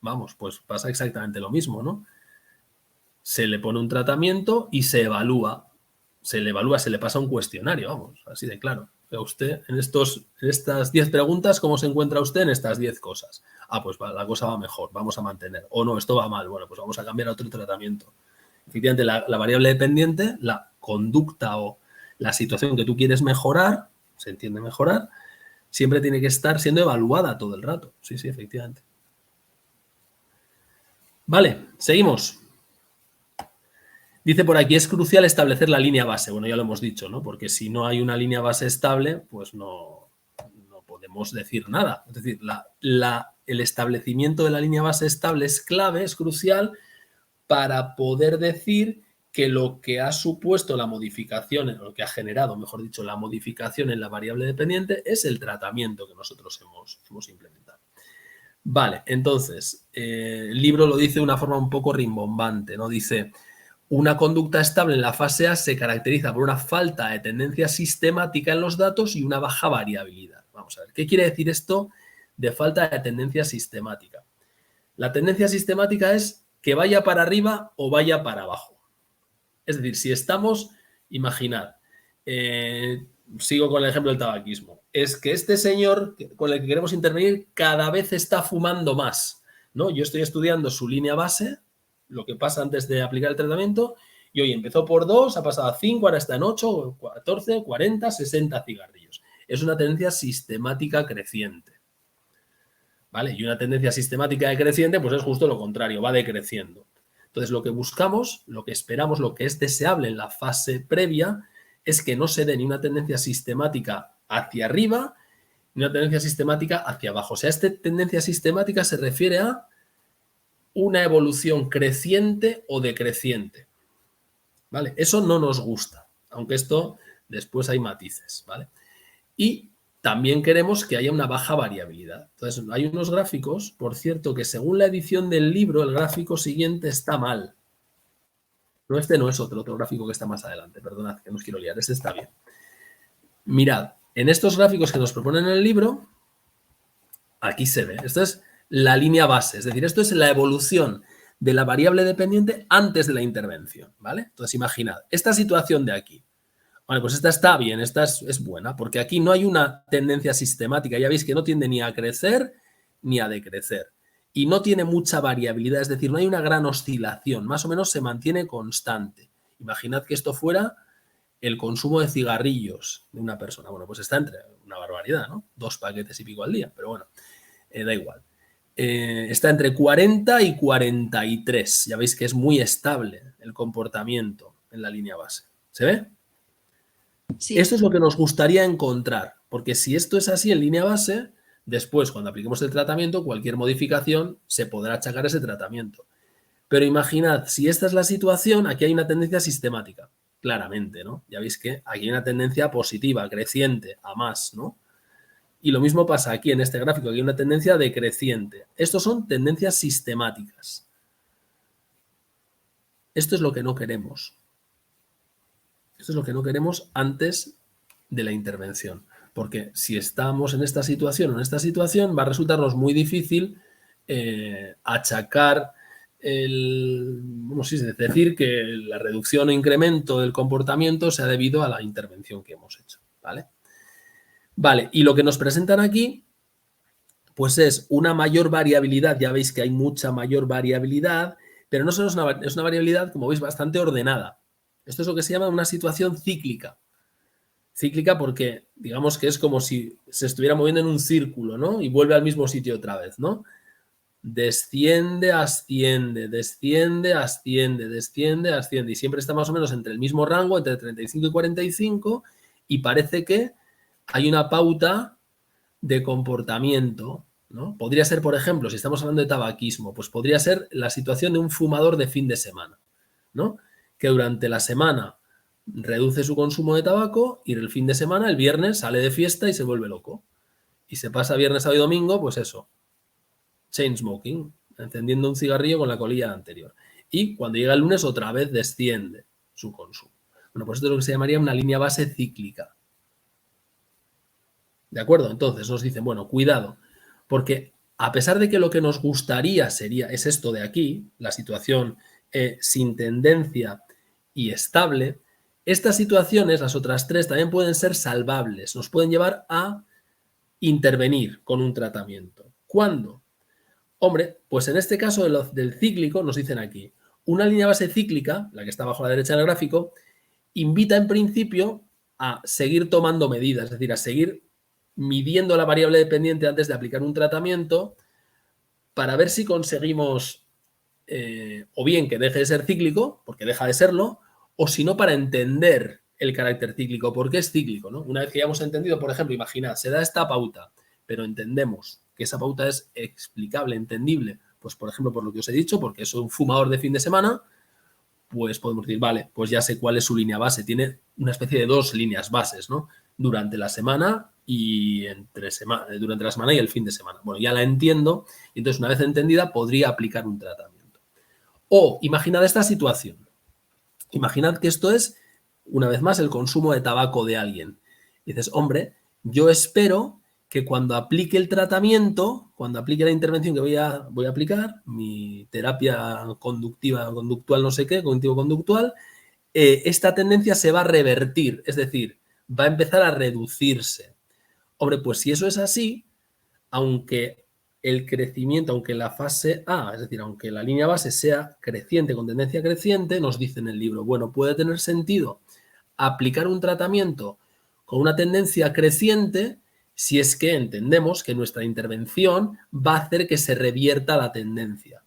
vamos, pues pasa exactamente lo mismo, ¿no? Se le pone un tratamiento y se evalúa. Se le pasa un cuestionario, vamos, así de claro. Usted, en estas 10 preguntas, ¿cómo se encuentra usted en estas 10 cosas? Ah, pues la cosa va mejor, vamos a mantener. O no, esto va mal, bueno, pues vamos a cambiar a otro tratamiento. Efectivamente, la variable dependiente, la conducta o la situación que tú quieres mejorar, se entiende mejorar, siempre tiene que estar siendo evaluada todo el rato. Sí, efectivamente. Vale, seguimos. Dice por aquí, es crucial establecer la línea base. Bueno, ya lo hemos dicho, ¿no? Porque si no hay una línea base estable, pues no podemos decir nada. Es decir, el establecimiento de la línea base estable es clave, es crucial para poder decir que lo que ha supuesto la modificación, lo que ha generado, mejor dicho, la modificación en la variable dependiente es el tratamiento que nosotros hemos implementado. Vale, entonces, el libro lo dice de una forma un poco rimbombante, ¿no? Dice, una conducta estable en la fase A se caracteriza por una falta de tendencia sistemática en los datos y una baja variabilidad. Vamos a ver, ¿qué quiere decir esto de falta de tendencia sistemática? La tendencia sistemática es que vaya para arriba o vaya para abajo. Es decir, si estamos, imaginad, sigo con el ejemplo del tabaquismo, es que este señor con el que queremos intervenir cada vez está fumando más, ¿no? Yo estoy estudiando su línea base, lo que pasa antes de aplicar el tratamiento, y hoy empezó por 2, ha pasado a 5, ahora está en 8, 14, 40, 60 cigarrillos. Es una tendencia sistemática creciente, ¿vale? Y una tendencia sistemática decreciente, pues es justo lo contrario, va decreciendo. Entonces, lo que buscamos, lo que esperamos, lo que es deseable en la fase previa es que no se dé ni una tendencia sistemática hacia arriba ni una tendencia sistemática hacia abajo. O sea, esta tendencia sistemática se refiere a una evolución creciente o decreciente, ¿vale? Eso no nos gusta, aunque esto después hay matices, ¿vale? Y también queremos que haya una baja variabilidad. Entonces, hay unos gráficos, por cierto, que según la edición del libro, el gráfico siguiente está mal. No, este no es otro gráfico que está más adelante, perdonad, que no os quiero liar, este está bien. Mirad, en estos gráficos que nos proponen en el libro, aquí se ve, esto es la línea base, es decir, esto es la evolución de la variable dependiente antes de la intervención, ¿vale? Entonces, imaginad, esta situación de aquí, vale, pues esta está bien, esta es buena, porque aquí no hay una tendencia sistemática, ya veis que no tiende ni a crecer ni a decrecer. Y no tiene mucha variabilidad, es decir, no hay una gran oscilación, más o menos se mantiene constante. Imaginad que esto fuera el consumo de cigarrillos de una persona. Bueno, pues está entre una barbaridad, ¿no? 2 paquetes y pico al día, pero bueno, da igual. Está entre 40 y 43. Ya veis que es muy estable el comportamiento en la línea base. ¿Se ve? Sí. Esto es lo que nos gustaría encontrar, porque si esto es así en línea base, después, cuando apliquemos el tratamiento, cualquier modificación se podrá achacar a ese tratamiento. Pero imaginad, si esta es la situación, aquí hay una tendencia sistemática, claramente, ¿no? Ya veis que aquí hay una tendencia positiva, creciente, a más, ¿no? Y lo mismo pasa aquí en este gráfico, aquí hay una tendencia decreciente. Estos son tendencias sistemáticas. Esto es lo que no queremos. Esto es lo que no queremos antes de la intervención. Porque si estamos en esta situación o en esta situación, va a resultarnos muy difícil achacar es decir, que la reducción o incremento del comportamiento sea debido a la intervención que hemos hecho, ¿vale? Vale, y lo que nos presentan aquí, pues es una mayor variabilidad. Ya veis que hay mucha mayor variabilidad, pero no solo es una variabilidad, como veis, bastante ordenada. Esto es lo que se llama una situación cíclica. Cíclica porque, digamos que es como si se estuviera moviendo en un círculo, ¿no? Y vuelve al mismo sitio otra vez, ¿no? Desciende, asciende, desciende, asciende, desciende, asciende. Y siempre está más o menos entre el mismo rango, entre 35 y 45, y parece que hay una pauta de comportamiento, ¿no? Podría ser, por ejemplo, si estamos hablando de tabaquismo, pues podría ser la situación de un fumador de fin de semana, ¿no? Que durante la semana reduce su consumo de tabaco y el fin de semana, el viernes, sale de fiesta y se vuelve loco. Y se pasa viernes, sábado y domingo, pues eso, chain smoking, encendiendo un cigarrillo con la colilla anterior. Y cuando llega el lunes, otra vez desciende su consumo. Bueno, pues esto es lo que se llamaría una línea base cíclica. ¿De acuerdo? Entonces nos dicen, bueno, cuidado, porque a pesar de que lo que nos gustaría es esto de aquí, la situación sin tendencia y estable, estas situaciones, las otras 3, también pueden ser salvables, nos pueden llevar a intervenir con un tratamiento. ¿Cuándo? Hombre, pues en este caso del cíclico nos dicen aquí, una línea base cíclica, la que está abajo a la derecha del gráfico, invita en principio a seguir tomando medidas, es decir, a seguir midiendo la variable dependiente antes de aplicar un tratamiento para ver si conseguimos o bien que deje de ser cíclico, porque deja de serlo, o si no, para entender el carácter cíclico, porque es cíclico, ¿no? Una vez que ya hemos entendido, por ejemplo, imaginad, se da esta pauta, pero entendemos que esa pauta es explicable, entendible, pues por ejemplo, por lo que os he dicho, porque soy un fumador de fin de semana, pues podemos decir, vale, pues ya sé cuál es su línea base. Tiene una especie de 2 líneas bases, ¿no? Durante la semana y durante la semana y el fin de semana. Bueno, ya la entiendo y entonces una vez entendida podría aplicar un tratamiento. O imaginad esta situación. Imaginad que esto es, una vez más, el consumo de tabaco de alguien. Y dices, hombre, yo espero que cuando aplique el tratamiento, cuando aplique la intervención que voy a aplicar, mi terapia conductual no sé qué, cognitivo-conductual, esta tendencia se va a revertir, es decir, va a empezar a reducirse. Hombre, pues si eso es así, aunque el crecimiento, aunque la fase A, es decir, aunque la línea base sea creciente, con tendencia creciente, nos dice en el libro, bueno, puede tener sentido aplicar un tratamiento con una tendencia creciente si es que entendemos que nuestra intervención va a hacer que se revierta la tendencia.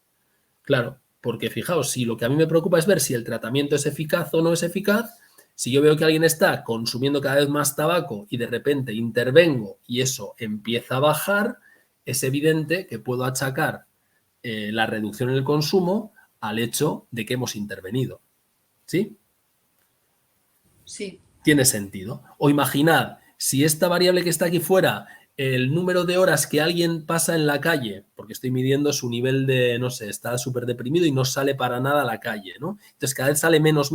Claro, porque fijaos, si lo que a mí me preocupa es ver si el tratamiento es eficaz o no es eficaz, si yo veo que alguien está consumiendo cada vez más tabaco y de repente intervengo y eso empieza a bajar, es evidente que puedo achacar la reducción en el consumo al hecho de que hemos intervenido. ¿Sí? Sí. Tiene sentido. O imaginad, si esta variable que está aquí fuera, el número de horas que alguien pasa en la calle, porque estoy midiendo su nivel de, no sé, está súper deprimido y no sale para nada a la calle, ¿no? Entonces cada vez sale menos.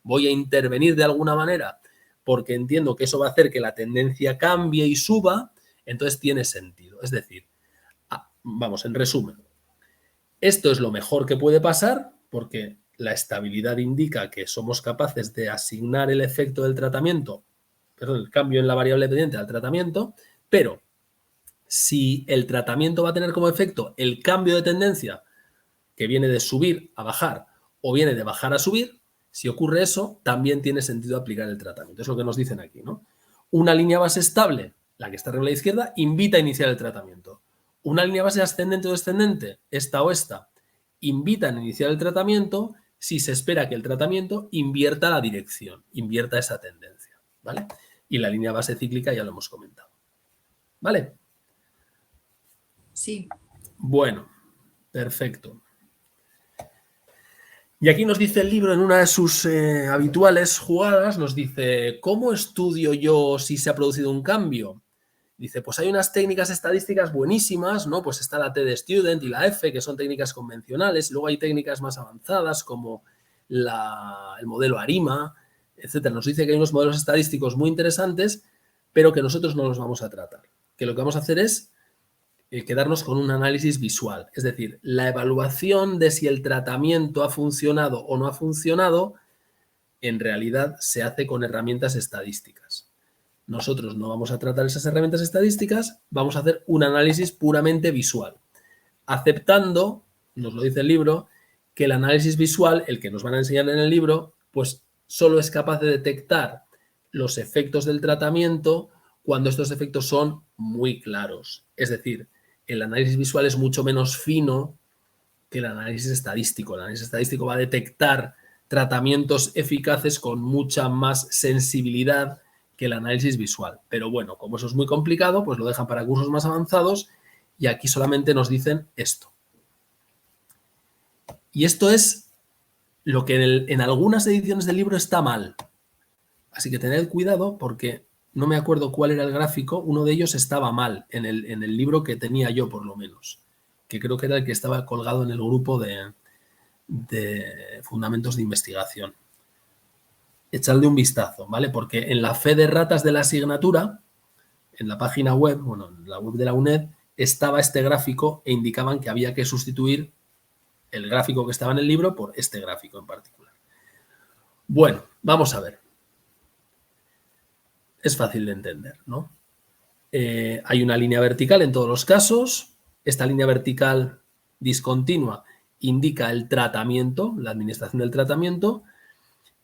Voy a intervenir de alguna manera porque entiendo que eso va a hacer que la tendencia cambie y suba, entonces tiene sentido. Es decir, vamos, en resumen, esto es lo mejor que puede pasar porque la estabilidad indica que somos capaces de asignar el efecto del tratamiento, perdón, el cambio en la variable dependiente al tratamiento, pero si el tratamiento va a tener como efecto el cambio de tendencia que viene de subir a bajar o viene de bajar a subir, si ocurre eso, también tiene sentido aplicar el tratamiento. Es lo que nos dicen aquí, ¿no? Una línea base estable, la que está arriba a la izquierda, invita a iniciar el tratamiento. Una línea base ascendente o descendente, esta o esta, invitan a iniciar el tratamiento si se espera que el tratamiento invierta la dirección, invierta esa tendencia, ¿vale? Y la línea base cíclica ya lo hemos comentado, ¿vale? Sí. Bueno, perfecto. Y aquí nos dice el libro, en una de sus habituales jugadas, nos dice, ¿cómo estudio yo si se ha producido un cambio? Dice, pues hay unas técnicas estadísticas buenísimas, ¿no? Pues está la T de Student y la F, que son técnicas convencionales. Luego hay técnicas más avanzadas como el modelo ARIMA, etcétera. Nos dice que hay unos modelos estadísticos muy interesantes, pero que nosotros no los vamos a tratar. Que lo que vamos a hacer es quedarnos con un análisis visual. Es decir, la evaluación de si el tratamiento ha funcionado o no ha funcionado, en realidad se hace con herramientas estadísticas. Nosotros no vamos a tratar esas herramientas estadísticas, vamos a hacer un análisis puramente visual, aceptando, nos lo dice el libro, que el análisis visual, el que nos van a enseñar en el libro, pues solo es capaz de detectar los efectos del tratamiento cuando estos efectos son muy claros. Es decir, el análisis visual es mucho menos fino que el análisis estadístico. El análisis estadístico va a detectar tratamientos eficaces con mucha más sensibilidad que el análisis visual. Pero bueno, como eso es muy complicado, pues lo dejan para cursos más avanzados y aquí solamente nos dicen esto. Y esto es lo que en algunas ediciones del libro está mal. Así que tened cuidado porque no me acuerdo cuál era el gráfico, uno de ellos estaba mal en el libro que tenía yo por lo menos, que creo que era el que estaba colgado en el grupo de fundamentos de investigación. Echadle un vistazo, ¿vale? Porque en la fe de ratas de la asignatura, en la página web, bueno, en la web de la UNED, estaba este gráfico e indicaban que había que sustituir el gráfico que estaba en el libro por este gráfico en particular. Bueno, vamos a ver. Es fácil de entender, ¿no? Hay una línea vertical en todos los casos. Esta línea vertical discontinua indica el tratamiento, la administración del tratamiento,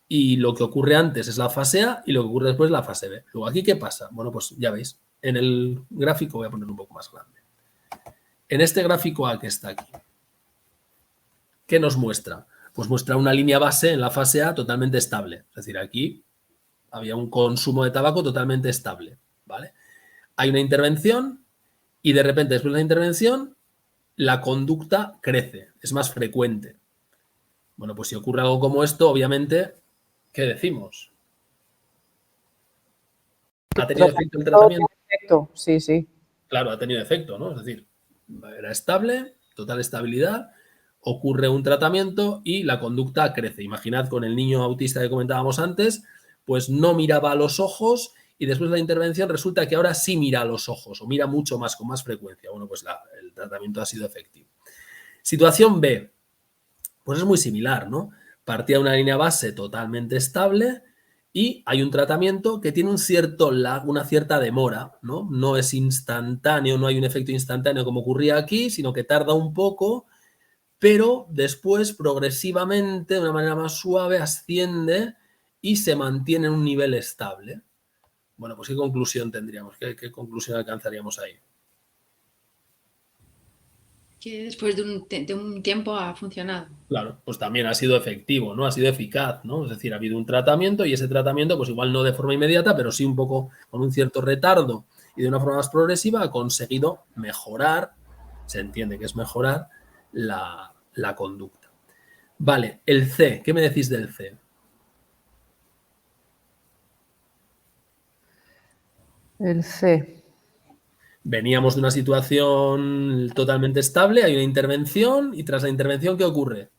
y lo que ocurre antes es la fase A y lo que ocurre después es la fase B. Luego, ¿aquí qué pasa? Bueno, pues ya veis, en el gráfico voy a poner un poco más grande. En este gráfico A que está aquí, ¿qué nos muestra? Pues muestra una línea base en la fase A totalmente estable. Es decir, aquí había un consumo de tabaco totalmente estable, ¿vale? Hay una intervención y de repente después de la intervención la conducta crece, es más frecuente. Bueno, pues si ocurre algo como esto, obviamente, ¿qué decimos? ¿Ha tenido efecto el tratamiento? Efecto. Sí, sí. Claro, ha tenido efecto, ¿no? Es decir, era estable, total estabilidad, ocurre un tratamiento y la conducta crece. Imaginad con el niño autista que comentábamos antes, pues no miraba a los ojos y después de la intervención resulta que ahora sí mira a los ojos o mira mucho más, con más frecuencia. Bueno, pues el tratamiento ha sido efectivo. Situación B, pues es muy similar, ¿no? Partía de una línea base totalmente estable y hay un tratamiento que tiene un cierto lag, una cierta demora, ¿no? No es instantáneo, no hay un efecto instantáneo como ocurría aquí, sino que tarda un poco, pero después progresivamente, de una manera más suave, asciende y se mantiene en un nivel estable. Bueno, pues ¿qué conclusión tendríamos? ¿Qué conclusión alcanzaríamos ahí? Que después de un tiempo ha funcionado. Claro, pues también ha sido efectivo, ¿no? Ha sido eficaz, ¿no? Es decir, ha habido un tratamiento y ese tratamiento, pues igual no de forma inmediata, pero sí un poco con un cierto retardo y de una forma más progresiva ha conseguido mejorar, se entiende que es mejorar, la conducta. Vale, el C, ¿qué me decís del C? El C. Veníamos de una situación totalmente estable, hay una intervención y tras la intervención, ¿qué ocurre?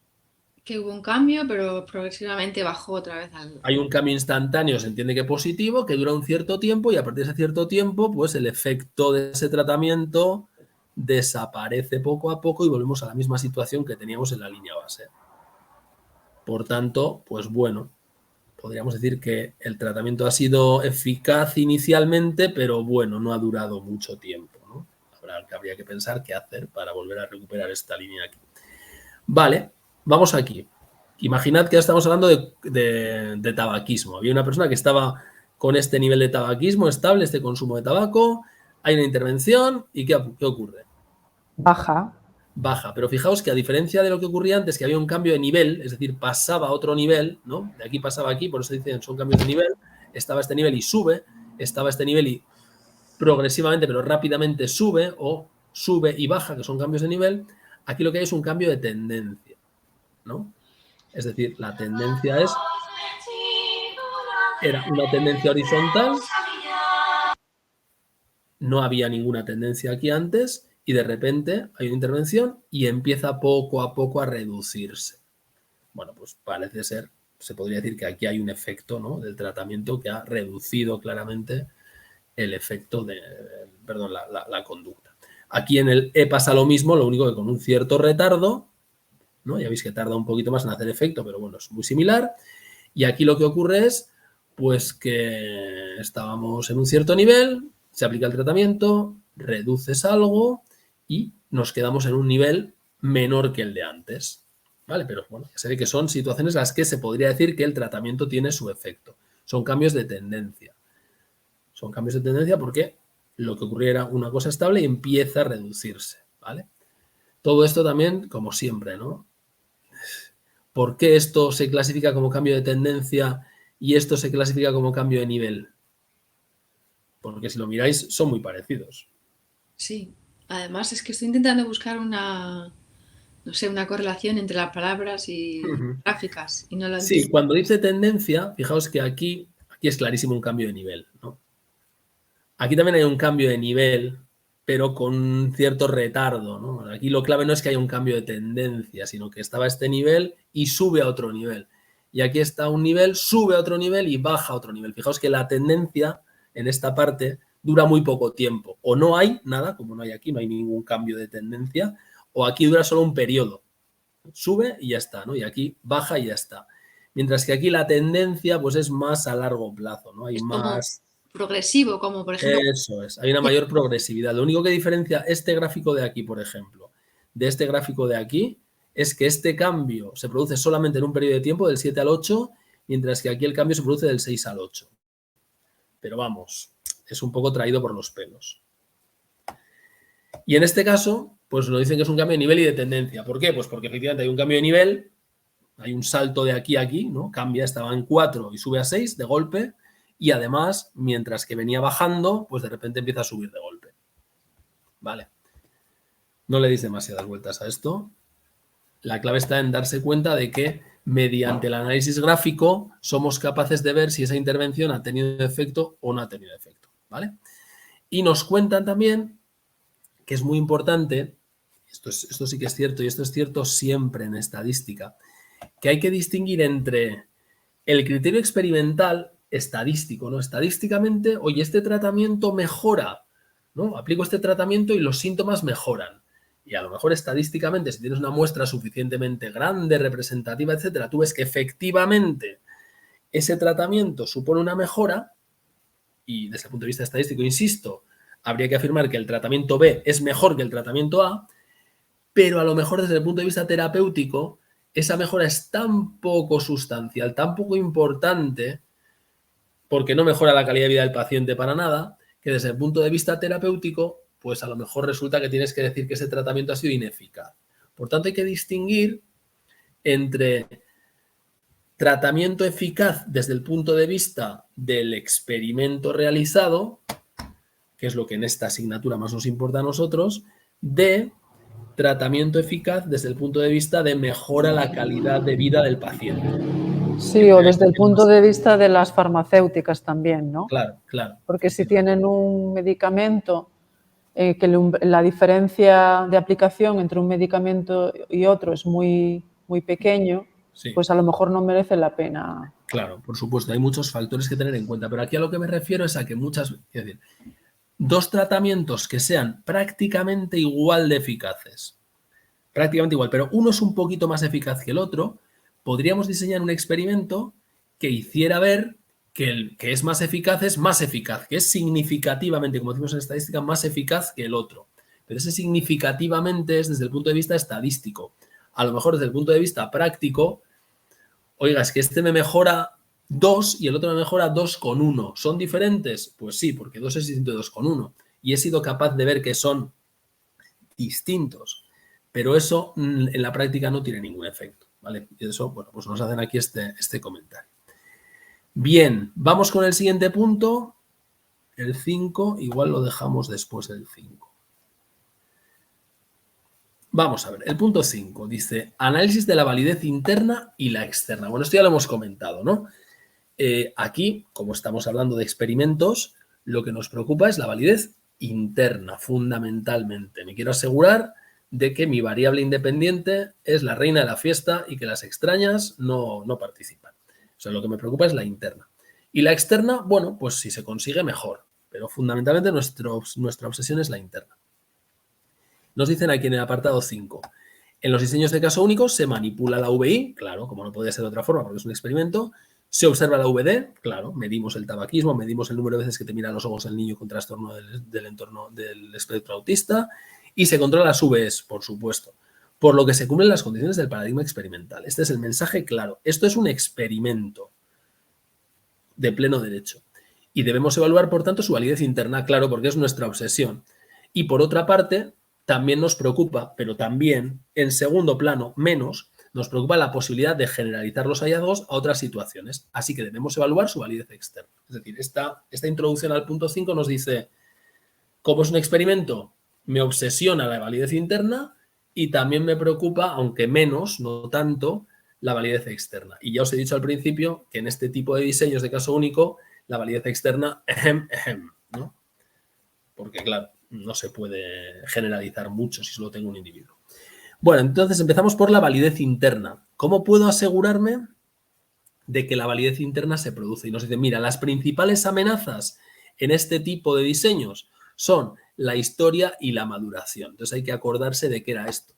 Que hubo un cambio, pero progresivamente bajó otra vez al... Hay un cambio instantáneo, se entiende que positivo, que dura un cierto tiempo y a partir de ese cierto tiempo, pues el efecto de ese tratamiento desaparece poco a poco y volvemos a la misma situación que teníamos en la línea base. Por tanto, pues bueno, podríamos decir que el tratamiento ha sido eficaz inicialmente, pero bueno, no ha durado mucho tiempo, ¿no? Habría que pensar qué hacer para volver a recuperar esta línea aquí. Vale, vamos aquí. Imaginad que estamos hablando de tabaquismo. Había una persona que estaba con este nivel de tabaquismo estable, este consumo de tabaco, hay una intervención y ¿qué ocurre? Baja. Baja. Pero fijaos que a diferencia de lo que ocurría antes, que había un cambio de nivel, es decir, pasaba a otro nivel, ¿no? De aquí pasaba aquí, por eso dicen son cambios de nivel, estaba este nivel y sube, estaba este nivel y progresivamente, pero rápidamente sube o sube y baja, que son cambios de nivel. Aquí lo que hay es un cambio de tendencia, ¿no? Es decir, la tendencia era una tendencia horizontal, no había ninguna tendencia aquí antes y de repente hay una intervención y empieza poco a poco a reducirse. Bueno, pues parece ser, se podría decir que aquí hay un efecto, ¿no?, del tratamiento que ha reducido claramente el efecto de, perdón, la conducta. Aquí en el E pasa lo mismo, lo único que con un cierto retardo, ¿no? Ya veis que tarda un poquito más en hacer efecto, pero bueno, es muy similar. Y aquí lo que ocurre es, pues que estábamos en un cierto nivel, se aplica el tratamiento, reduces algo y nos quedamos en un nivel menor que el de antes. ¿Vale? Pero bueno, ya se ve que son situaciones en las que se podría decir que el tratamiento tiene su efecto. Son cambios de tendencia. Son cambios de tendencia porque lo que ocurría era una cosa estable y empieza a reducirse. ¿Vale? Todo esto también, como siempre, ¿no? ¿Por qué esto se clasifica como cambio de tendencia y esto se clasifica como cambio de nivel? Porque si lo miráis, son muy parecidos. Sí. Además es que estoy intentando buscar no sé, una correlación entre las palabras y gráficas y no lo Sí, entiendo. cuando dice tendencia, fijaos que aquí es clarísimo un cambio de nivel, ¿no? Aquí también hay un cambio de nivel, pero con cierto retardo, ¿no? Aquí lo clave no es que haya un cambio de tendencia, sino que estaba a este nivel y sube a otro nivel. Y aquí está un nivel, sube a otro nivel y baja a otro nivel. Fijaos que la tendencia en esta parte dura muy poco tiempo. O no hay nada, como no hay aquí, no hay ningún cambio de tendencia, o aquí dura solo un periodo. Sube y ya está, ¿no? Y aquí baja y ya está. Mientras que aquí la tendencia pues es más a largo plazo, ¿no? Hay Es como más... progresivo, como por ejemplo... Eso es, hay una mayor progresividad. Lo único que diferencia este gráfico de aquí, por ejemplo, de este gráfico de aquí, es que este cambio se produce solamente en un periodo de tiempo del 7 al 8, mientras que aquí el cambio se produce del 6 al 8. Pero vamos, es un poco traído por los pelos. Y en este caso, pues nos dicen que es un cambio de nivel y de tendencia. ¿Por qué? Pues porque efectivamente hay un cambio de nivel, hay un salto de aquí a aquí, ¿no? Cambia, estaba en 4 y sube a 6 de golpe, y además, mientras que venía bajando, pues de repente empieza a subir de golpe. Vale. No le deis demasiadas vueltas a esto. La clave está en darse cuenta de que mediante el análisis gráfico somos capaces de ver si esa intervención ha tenido efecto o no ha tenido efecto. ¿Vale? Y nos cuentan también que es muy importante, esto sí que es cierto y esto es cierto siempre en estadística, que hay que distinguir entre el criterio experimental, estadístico, ¿no? Estadísticamente, oye, este tratamiento mejora, ¿no? Aplico este tratamiento y los síntomas mejoran. Y a lo mejor estadísticamente, si tienes una muestra suficientemente grande, representativa, etcétera, tú ves que efectivamente ese tratamiento supone una mejora y desde el punto de vista estadístico, insisto, habría que afirmar que el tratamiento B es mejor que el tratamiento A, pero a lo mejor desde el punto de vista terapéutico esa mejora es tan poco sustancial, tan poco importante, porque no mejora la calidad de vida del paciente para nada, que desde el punto de vista terapéutico, pues a lo mejor resulta que tienes que decir que ese tratamiento ha sido ineficaz. Por tanto, hay que distinguir entre tratamiento eficaz desde el punto de vista del experimento realizado, que es lo que en esta asignatura más nos importa a nosotros, de tratamiento eficaz desde el punto de vista de mejora la calidad de vida del paciente. Sí, o desde el punto de vista de las farmacéuticas también, ¿no? Claro, claro. Porque si tienen un medicamento que la diferencia de aplicación entre un medicamento y otro es muy, muy pequeño, Sí. Pues a lo mejor no merece la pena. Claro, por supuesto, hay muchos factores que tener en cuenta, pero aquí a lo que me refiero es a que es decir, dos tratamientos que sean prácticamente igual de eficaces, prácticamente igual, pero uno es un poquito más eficaz que el otro, podríamos diseñar un experimento que hiciera ver que el que es más eficaz, que es significativamente, como decimos en estadística, más eficaz que el otro. Pero ese significativamente es desde el punto de vista estadístico. A lo mejor desde el punto de vista práctico, oiga, es que este me mejora 2 y el otro me mejora 2,1. ¿Son diferentes? Pues sí, porque 2 es distinto de 2,1. Y he sido capaz de ver que son distintos. Pero eso en la práctica no tiene ningún efecto, ¿vale? Y eso, bueno, pues nos hacen aquí este comentario. Bien, vamos con el siguiente punto. El 5, igual lo dejamos después del 5. Vamos a ver, el punto 5 dice análisis de la validez interna y la externa. Bueno, esto ya lo hemos comentado, ¿no? Aquí, como estamos hablando de experimentos, lo que nos preocupa es la validez interna, fundamentalmente. Me quiero asegurar de que mi variable independiente es la reina de la fiesta y que las extrañas no participan. O sea, lo que me preocupa es la interna. Y la externa, bueno, pues si se consigue, mejor. Pero fundamentalmente nuestra obsesión es la interna. Nos dicen aquí en el apartado 5. En los diseños de caso único se manipula la VI, claro, como no podría ser de otra forma porque es un experimento. Se observa la VD, claro, medimos el tabaquismo, medimos el número de veces que te mira a los ojos el niño con trastorno del entorno del espectro autista y se controla las VEs, por supuesto, por lo que se cumplen las condiciones del paradigma experimental. Este es el mensaje claro. Esto es un experimento de pleno derecho y debemos evaluar, por tanto, su validez interna, claro, porque es nuestra obsesión. Y por otra parte, también nos preocupa, pero también, en segundo plano, menos, nos preocupa la posibilidad de generalizar los hallazgos a otras situaciones. Así que debemos evaluar su validez externa. Es decir, esta introducción al punto 5 nos dice, como es un experimento, me obsesiona la validez interna y también me preocupa, aunque menos, no tanto, la validez externa. Y ya os he dicho al principio que en este tipo de diseños de caso único, la validez externa, ¿no? Porque, claro, no se puede generalizar mucho si solo tengo un individuo. Bueno, entonces empezamos por la validez interna. ¿Cómo puedo asegurarme de que la validez interna se produce? Y nos dicen, mira, las principales amenazas en este tipo de diseños son la historia y la maduración. Entonces hay que acordarse de qué era esto.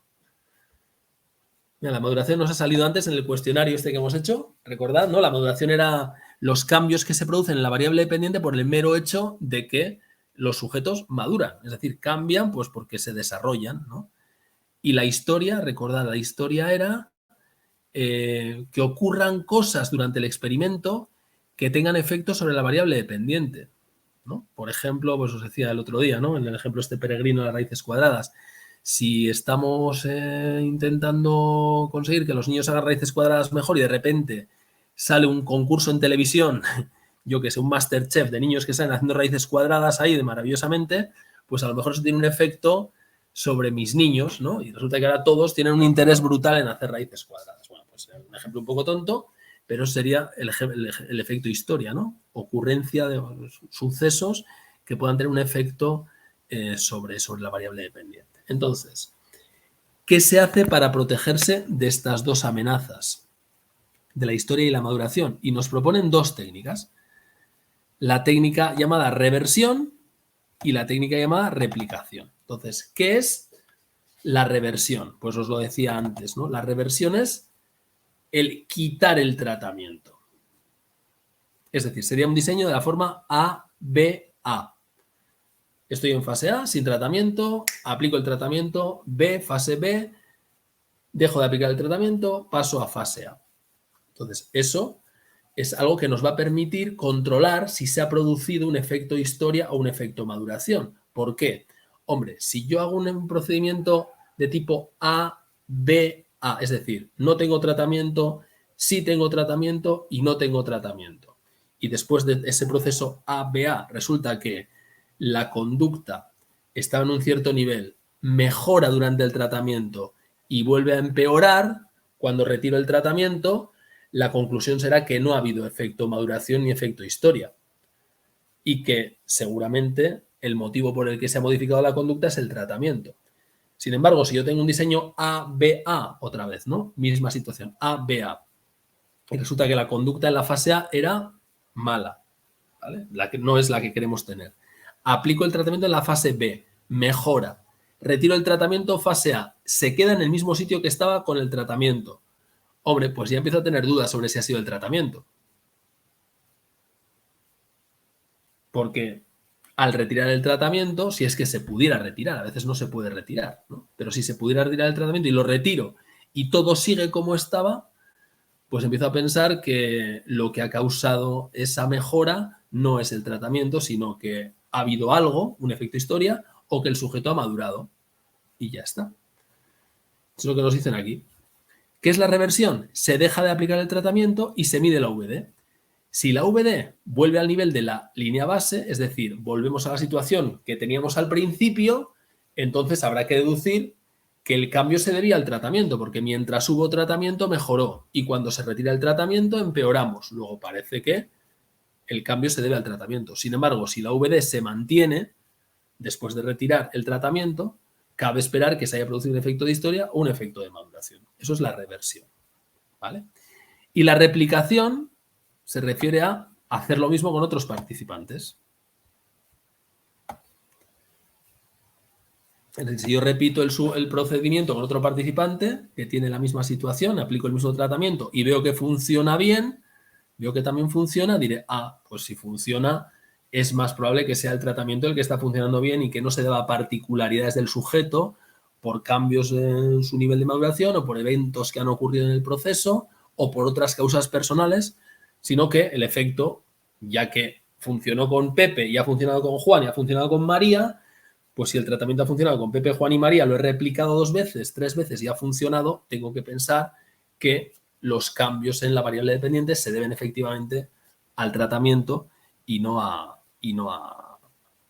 Mira, la maduración nos ha salido antes en el cuestionario este que hemos hecho. Recordad, ¿no? La maduración era los cambios que se producen en la variable dependiente por el mero hecho de que los sujetos maduran. Es decir, cambian pues porque se desarrollan, ¿no? Y la historia, recordad, la historia era que ocurran cosas durante el experimento que tengan efectos sobre la variable dependiente, ¿no? Por ejemplo, pues os decía el otro día, ¿no? En el ejemplo este peregrino de las raíces cuadradas. Si estamos intentando conseguir que los niños hagan raíces cuadradas mejor y de repente sale un concurso en televisión, yo que sé, un Masterchef de niños que salen haciendo raíces cuadradas ahí de maravillosamente, pues a lo mejor eso tiene un efecto sobre mis niños, ¿no? Y resulta que ahora todos tienen un interés brutal en hacer raíces cuadradas. Bueno, pues un ejemplo un poco tonto, pero sería el efecto historia, ¿no? Ocurrencia de sucesos que puedan tener un efecto sobre la variable dependiente. Entonces, ¿qué se hace para protegerse de estas dos amenazas, de la historia y la maduración? Y nos proponen dos técnicas. la técnica llamada reversión y la técnica llamada replicación. Entonces, ¿qué es la reversión? Pues os lo decía antes, ¿no? La reversión es el quitar el tratamiento. Es decir, sería un diseño de la forma A-B-A. Estoy en fase A, sin tratamiento, aplico el tratamiento, B, fase B, dejo de aplicar el tratamiento, paso a fase A. Entonces, eso es algo que nos va a permitir controlar si se ha producido un efecto historia o un efecto maduración. ¿Por qué? Hombre, si yo hago un procedimiento de tipo A, B, A, es decir, no tengo tratamiento, sí tengo tratamiento y no tengo tratamiento. Y después de ese proceso A, B, A, resulta que la conducta está en un cierto nivel, mejora durante el tratamiento y vuelve a empeorar cuando retiro el tratamiento, la conclusión será que no ha habido efecto maduración ni efecto historia y que seguramente el motivo por el que se ha modificado la conducta es el tratamiento. Sin embargo, si yo tengo un diseño A-B-A, otra vez, ¿no? Misma situación, A-B-A, y resulta que la conducta en la fase A era mala, ¿vale? La que no es la que queremos tener. Aplico el tratamiento en la fase B, mejora. Retiro el tratamiento, fase A, se queda en el mismo sitio que estaba con el tratamiento. Hombre, pues ya empiezo a tener dudas sobre si ha sido el tratamiento. Porque al retirar el tratamiento, si es que se pudiera retirar, a veces no se puede retirar, ¿no? Pero si se pudiera retirar el tratamiento y lo retiro y todo sigue como estaba, pues empiezo a pensar que lo que ha causado esa mejora no es el tratamiento, sino que ha habido algo, un efecto historia, o que el sujeto ha madurado. Y ya está. Eso es lo que nos dicen aquí. ¿Qué es la reversión? Se deja de aplicar el tratamiento y se mide la VD. Si la VD vuelve al nivel de la línea base, es decir, volvemos a la situación que teníamos al principio, entonces habrá que deducir que el cambio se debía al tratamiento, porque mientras hubo tratamiento mejoró y cuando se retira el tratamiento empeoramos. Luego parece que el cambio se debe al tratamiento. Sin embargo, si la VD se mantiene después de retirar el tratamiento, cabe esperar que se haya producido un efecto de historia o un efecto de maduración. Eso es la reversión, ¿vale? Y la replicación se refiere a hacer lo mismo con otros participantes. Es decir, si yo repito el procedimiento con otro participante que tiene la misma situación, aplico el mismo tratamiento y veo que funciona bien, veo que también funciona, diré, pues si funciona, es más probable que sea el tratamiento el que está funcionando bien y que no se deba a particularidades del sujeto por cambios en su nivel de maduración o por eventos que han ocurrido en el proceso o por otras causas personales, sino que el efecto, ya que funcionó con Pepe y ha funcionado con Juan y ha funcionado con María, pues si el tratamiento ha funcionado con Pepe, Juan y María, lo he replicado 2 veces, 3 veces y ha funcionado, tengo que pensar que los cambios en la variable dependiente se deben efectivamente al tratamiento y no a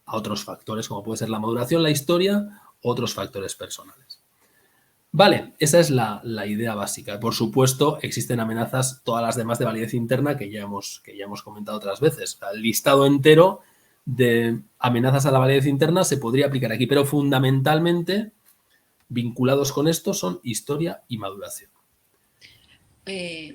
otros factores, como puede ser la maduración, la historia, otros factores personales. Vale, esa es la idea básica. Por supuesto, existen amenazas, todas las demás de validez interna que ya hemos comentado otras veces. El listado entero de amenazas a la validez interna se podría aplicar aquí, pero fundamentalmente vinculados con esto son historia y maduración.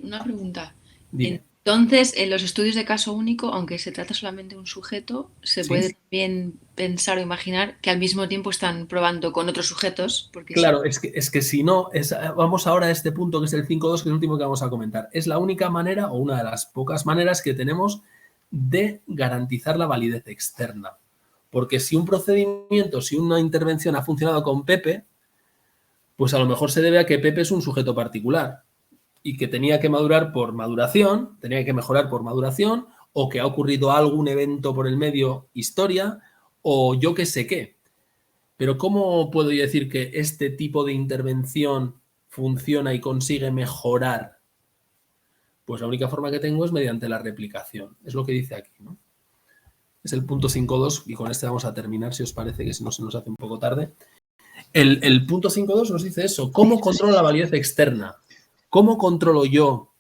Una pregunta. Dime. Entonces, en los estudios de caso único, aunque se trata solamente de un sujeto, se puede también pensar o imaginar que al mismo tiempo están probando con otros sujetos. Porque claro, es que si no, vamos ahora a este punto que es el 5.2, que es el último que vamos a comentar. Es la única manera o una de las pocas maneras que tenemos de garantizar la validez externa. Porque si un procedimiento, si una intervención ha funcionado con Pepe, pues a lo mejor se debe a que Pepe es un sujeto particular y que tenía que madurar por maduración, tenía que mejorar por maduración, o que ha ocurrido algún evento por el medio, historia, o yo qué sé qué. Pero ¿cómo puedo yo decir que este tipo de intervención funciona y consigue mejorar? Pues la única forma que tengo es mediante la replicación. Es lo que dice aquí, ¿no? Es el punto 5.2 y con este vamos a terminar, si os parece, que si no se nos hace un poco tarde. El punto 5.2 nos dice eso. ¿Cómo controlo la validez externa? ¿Cómo controlo yo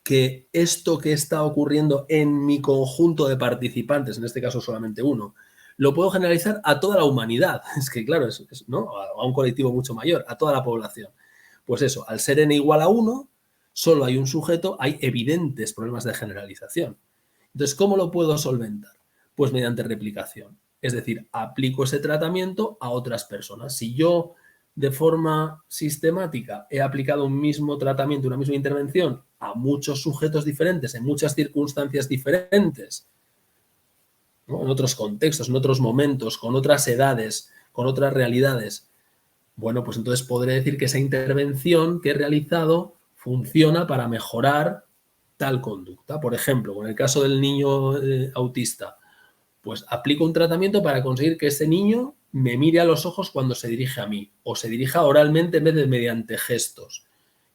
que esto que está ocurriendo en mi conjunto de participantes, en este caso solamente uno, lo puedo generalizar a toda la humanidad? Es que, claro, ¿no? A un colectivo mucho mayor, a toda la población. Pues eso, al ser n igual a 1, solo hay un sujeto, hay evidentes problemas de generalización. Entonces, ¿cómo lo puedo solventar? Pues mediante replicación. Es decir, aplico ese tratamiento a otras personas. Si yo de forma sistemática he aplicado un mismo tratamiento, una misma intervención a muchos sujetos diferentes, en muchas circunstancias diferentes, ¿no? En otros contextos, en otros momentos, con otras edades, con otras realidades, bueno, pues entonces podré decir que esa intervención que he realizado funciona para mejorar tal conducta. Por ejemplo, con el caso del niño autista, pues aplico un tratamiento para conseguir que ese niño me mire a los ojos cuando se dirige a mí o se dirija oralmente en vez de mediante gestos.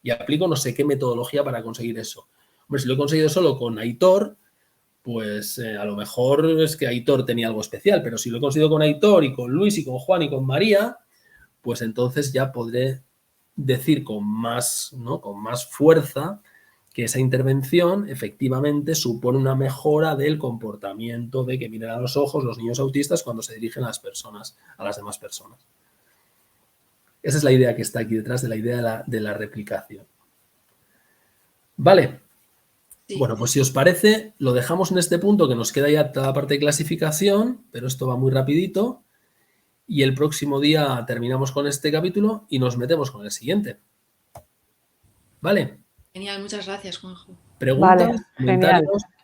Y aplico no sé qué metodología para conseguir eso. Hombre, si lo he conseguido solo con Aitor, pues a lo mejor es que Aitor tenía algo especial, pero si lo he conseguido con Aitor y con Luis y con Juan y con María, pues entonces ya podré decir con más, ¿no? Con más fuerza que esa intervención efectivamente supone una mejora del comportamiento de que miren a los ojos los niños autistas cuando se dirigen a las personas, a las demás personas. Esa es la idea que está aquí detrás de la idea de la replicación. Vale. Sí. Bueno, pues si os parece, lo dejamos en este punto que nos queda ya toda la parte de clasificación, pero esto va muy rapidito. Y el próximo día terminamos con este capítulo y nos metemos con el siguiente. ¿Vale? Genial, muchas gracias, Juanjo. ¿Preguntas? Vale, ¿Comentarios? genial.